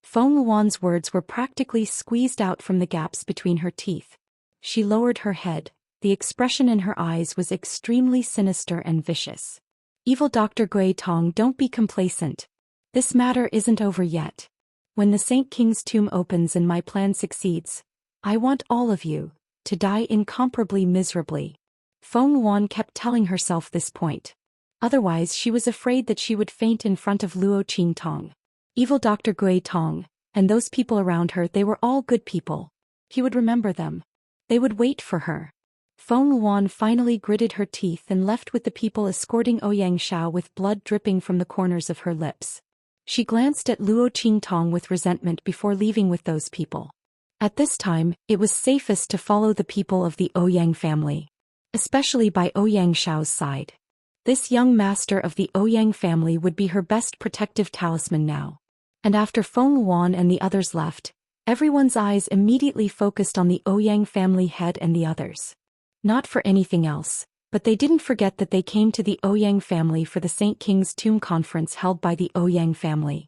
Feng Luan's words were practically squeezed out from the gaps between her teeth. She lowered her head. The expression in her eyes was extremely sinister and vicious. Evil Dr. Gui Tong, don't be complacent. This matter isn't over yet. When the Saint King's tomb opens and my plan succeeds, I want all of you to die incomparably miserably. Feng Luan kept telling herself this point. Otherwise she was afraid that she would faint in front of Luo Qingtong. Evil Dr. Gui Tong, and those people around her, they were all good people. He would remember them. They would wait for her. Feng Luan finally gritted her teeth and left with the people escorting Ouyang Xiao with blood dripping from the corners of her lips. She glanced at Luo Qingtong with resentment before leaving with those people. At this time, it was safest to follow the people of the Ouyang family, especially by Ouyang Xiao's side. This young master of the Ouyang family would be her best protective talisman now. And after Feng Luan and the others left, everyone's eyes immediately focused on the Ouyang family head and the others. Not for anything else, but they didn't forget that they came to the Ouyang family for the Saint King's Tomb conference held by the Ouyang family.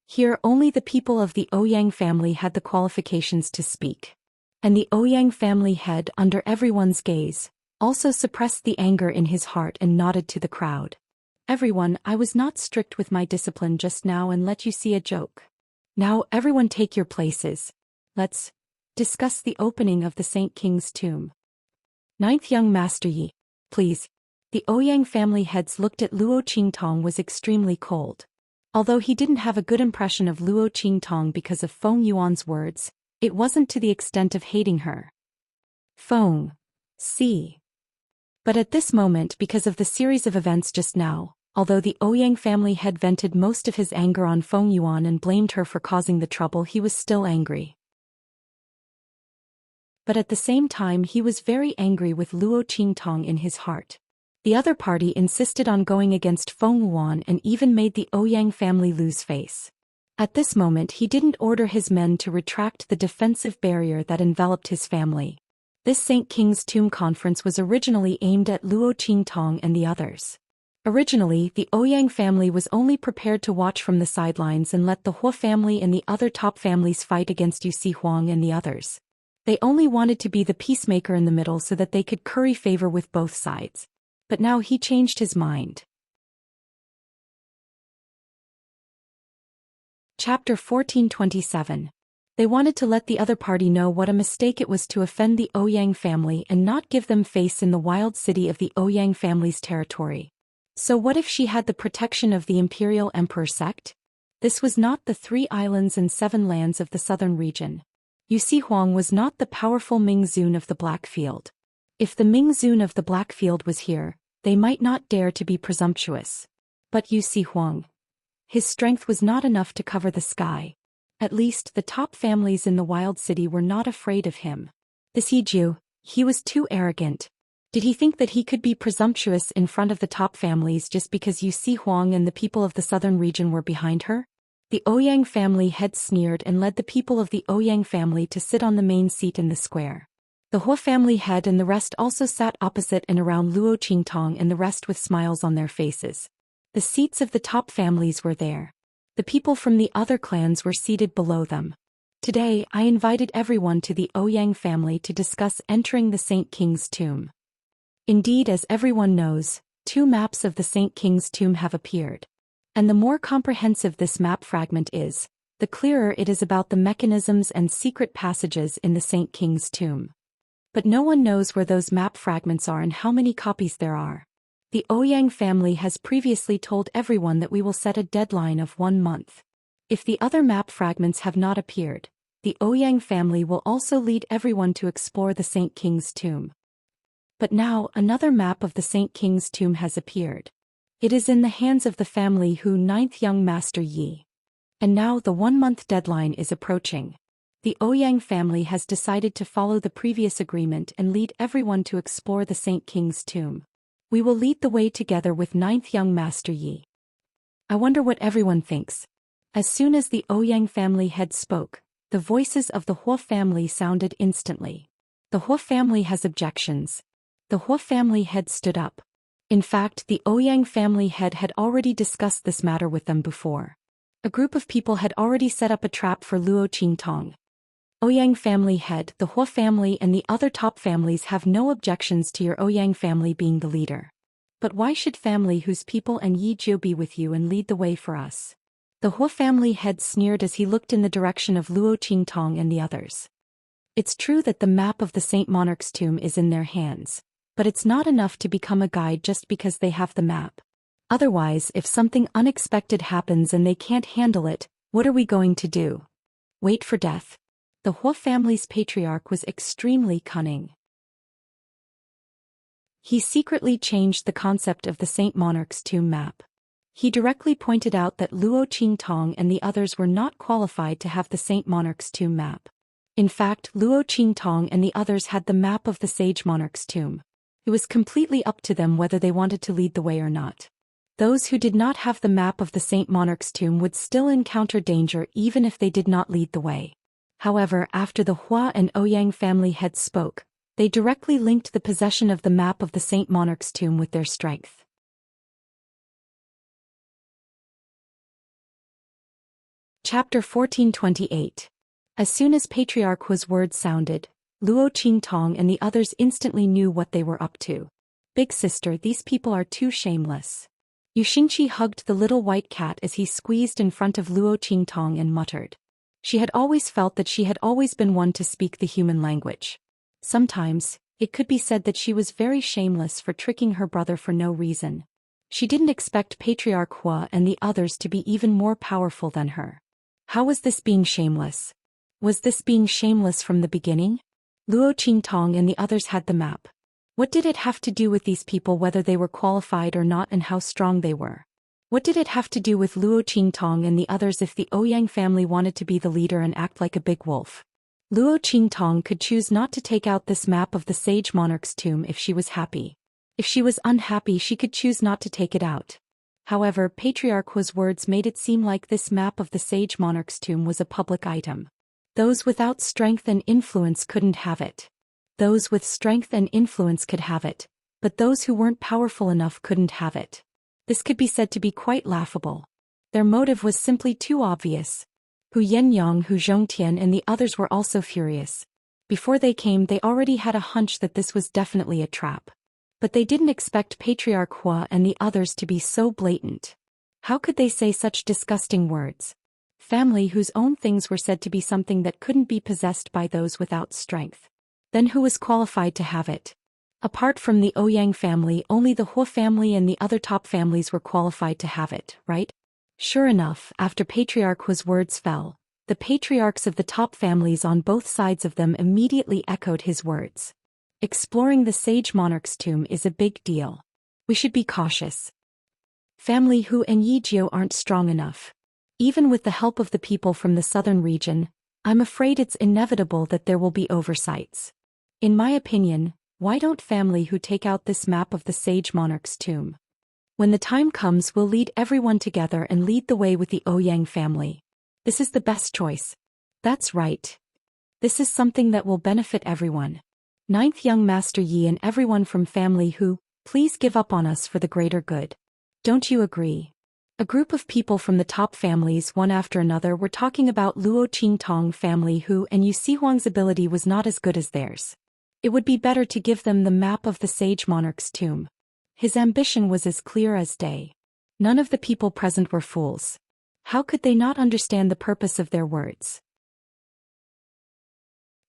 Here only the people of the Ouyang family had the qualifications to speak. And the Ouyang family head, under everyone's gaze, also suppressed the anger in his heart and nodded to the crowd. Everyone, I was not strict with my discipline just now and let you see a joke. Now everyone take your places. Let's discuss the opening of the Saint King's tomb. Ninth young Master Yi, please. The Ouyang family heads looked at Luo Qingtong was extremely cold. Although he didn't have a good impression of Luo Qingtong because of Feng Yuan's words, it wasn't to the extent of hating her. Feng. See. But at this moment, because of the series of events just now, although the Ouyang family head vented most of his anger on Feng Yuan and blamed her for causing the trouble, he was still angry. But at the same time he was very angry with Luo Qingtong in his heart. The other party insisted on going against Feng Luan and even made the Ouyang family lose face. At this moment he didn't order his men to retract the defensive barrier that enveloped his family. This Saint King's Tomb conference was originally aimed at Luo Qingtong and the others. Originally, the Ouyang family was only prepared to watch from the sidelines and let the Hua family and the other top families fight against Yu Si Huang and the others. They only wanted to be the peacemaker in the middle so that they could curry favor with both sides. But now he changed his mind. Chapter 1427. They wanted to let the other party know what a mistake it was to offend the Ouyang family and not give them face in the wild city of the Ouyang family's territory. So what if she had the protection of the Imperial Emperor sect? This was not the 3 islands and 7 lands of the southern region. Yu Si Huang was not the powerful Ming Zun of the Blackfield. If the Ming Zun of the Blackfield was here, they might not dare to be presumptuous. But Yu Si Huang, his strength was not enough to cover the sky. At least the top families in the wild city were not afraid of him. This Yiju, he was too arrogant. Did he think that he could be presumptuous in front of the top families just because Yu Si Huang and the people of the southern region were behind her? The Ouyang family head sneered and led the people of the Ouyang family to sit on the main seat in the square. The Hua family head and the rest also sat opposite and around Luo Qingtong and the rest with smiles on their faces. The seats of the top families were there. The people from the other clans were seated below them. Today, I invited everyone to the Ouyang family to discuss entering the Saint King's tomb. Indeed, as everyone knows, 2 maps of the Saint King's tomb have appeared. And the more comprehensive this map fragment is, the clearer it is about the mechanisms and secret passages in the Saint King's tomb. But no one knows where those map fragments are and how many copies there are. The Ouyang family has previously told everyone that we will set a deadline of 1 month. If the other map fragments have not appeared, the Ouyang family will also lead everyone to explore the Saint King's tomb. But now another map of the Saint King's tomb has appeared. It is in the hands of the family who 9th young Master Yi. And now the 1-month deadline is approaching. The Ouyang family has decided to follow the previous agreement and lead everyone to explore the Saint King's tomb. We will lead the way together with 9th young Master Yi. I wonder what everyone thinks. As soon as the Ouyang family head spoke, the voices of the Hua family sounded instantly. The Hua family has objections. The Hua family head stood up. In fact, the Ouyang family head had already discussed this matter with them before. A group of people had already set up a trap for Luo Qingtong. Ouyang family head, the Hua family and the other top families have no objections to your Ouyang family being the leader. But why should family whose people and Yi Jiu be with you and lead the way for us? The Hua family head sneered as he looked in the direction of Luo Qingtong and the others. It's true that the map of the Saint Monarch's tomb is in their hands, but it's not enough to become a guide just because they have the map. Otherwise, if something unexpected happens and they can't handle it, what are we going to do? Wait for death. The Hua family's patriarch was extremely cunning. He secretly changed the concept of the Saint Monarch's tomb map. He directly pointed out that Luo Qingtong and the others were not qualified to have the Saint Monarch's tomb map. In fact, Luo Qingtong and the others had the map of the Sage Monarch's tomb. It was completely up to them whether they wanted to lead the way or not. Those who did not have the map of the Saint Monarch's tomb would still encounter danger even if they did not lead the way. However, after the Hua and Ouyang family heads spoke, they directly linked the possession of the map of the Saint Monarch's tomb with their strength. Chapter 1428. As soon as Patriarch Hua's words sounded, Luo Qingtong and the others instantly knew what they were up to. Big sister, these people are too shameless. Yu Xingqi hugged the little white cat as he squeezed in front of Luo Qingtong and muttered. She had always felt that she had always been one to speak the human language. Sometimes, it could be said that she was very shameless for tricking her brother for no reason. She didn't expect Patriarch Hua and the others to be even more powerful than her. How was this being shameless? Was this being shameless from the beginning? Luo Qingtong and the others had the map. What did it have to do with these people whether they were qualified or not and how strong they were? What did it have to do with Luo Qingtong and the others if the Ouyang family wanted to be the leader and act like a big wolf? Luo Qingtong could choose not to take out this map of the Sage Monarch's tomb if she was happy. If she was unhappy, she could choose not to take it out. However, Patriarch Hua's words made it seem like this map of the Sage Monarch's tomb was a public item. Those without strength and influence couldn't have it. Those with strength and influence could have it, but those who weren't powerful enough couldn't have it. This could be said to be quite laughable. Their motive was simply too obvious. Hu Yenyang, Hu Zhongtian and the others were also furious. Before they came, they already had a hunch that this was definitely a trap. But they didn't expect Patriarch Hua and the others to be so blatant. How could they say such disgusting words? Family whose own things were said to be something that couldn't be possessed by those without strength. Then who was qualified to have it? Apart from the Ouyang family, only the Hua family and the other top families were qualified to have it, right? Sure enough, after Patriarch Hua's words fell, the patriarchs of the top families on both sides of them immediately echoed his words. Exploring the Sage Monarch's tomb is a big deal. We should be cautious. Family Hu and Yi Jiu aren't strong enough. Even with the help of the people from the southern region, I'm afraid it's inevitable that there will be oversights. In my opinion, why don't family Hu take out this map of the Sage Monarch's tomb? When the time comes, we'll lead everyone together and lead the way with the Ouyang family. This is the best choice. That's right. This is something that will benefit everyone. Ninth Young Master Yi and everyone from family Hu, please give up on us for the greater good. Don't you agree? A group of people from the top families, one after another, were talking about Luo Qingtong family Hu and Yu Sihuang's ability was not as good as theirs. It would be better to give them the map of the Sage Monarch's tomb. His ambition was as clear as day. None of the people present were fools. How could they not understand the purpose of their words?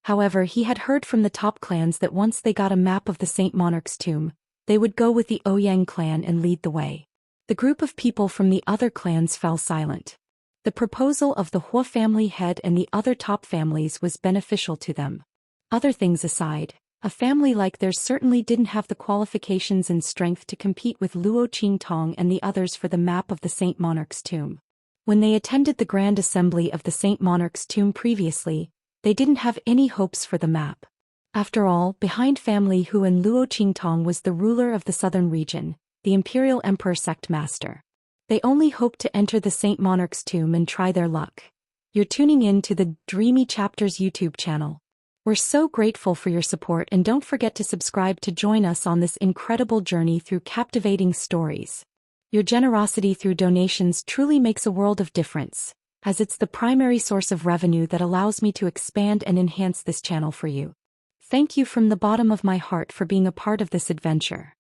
However, he had heard from the top clans that once they got a map of the Saint Monarch's tomb, they would go with the Ouyang clan and lead the way. The group of people from the other clans fell silent. The proposal of the Hua family head and the other top families was beneficial to them. Other things aside, a family like theirs certainly didn't have the qualifications and strength to compete with Luo Qingtong and the others for the map of the Saint Monarch's tomb. When they attended the Grand Assembly of the Saint Monarch's tomb previously, they didn't have any hopes for the map. After all, behind family Hu and Luo Qingtong was the ruler of the southern region, the Imperial Emperor Sect Master. They only hoped to enter the Saint Monarch's tomb and try their luck. You're tuning in to the Dreamy Chapters YouTube channel. We're so grateful for your support, and don't forget to subscribe to join us on this incredible journey through captivating stories. Your generosity through donations truly makes a world of difference, as it's the primary source of revenue that allows me to expand and enhance this channel for you. Thank you from the bottom of my heart for being a part of this adventure.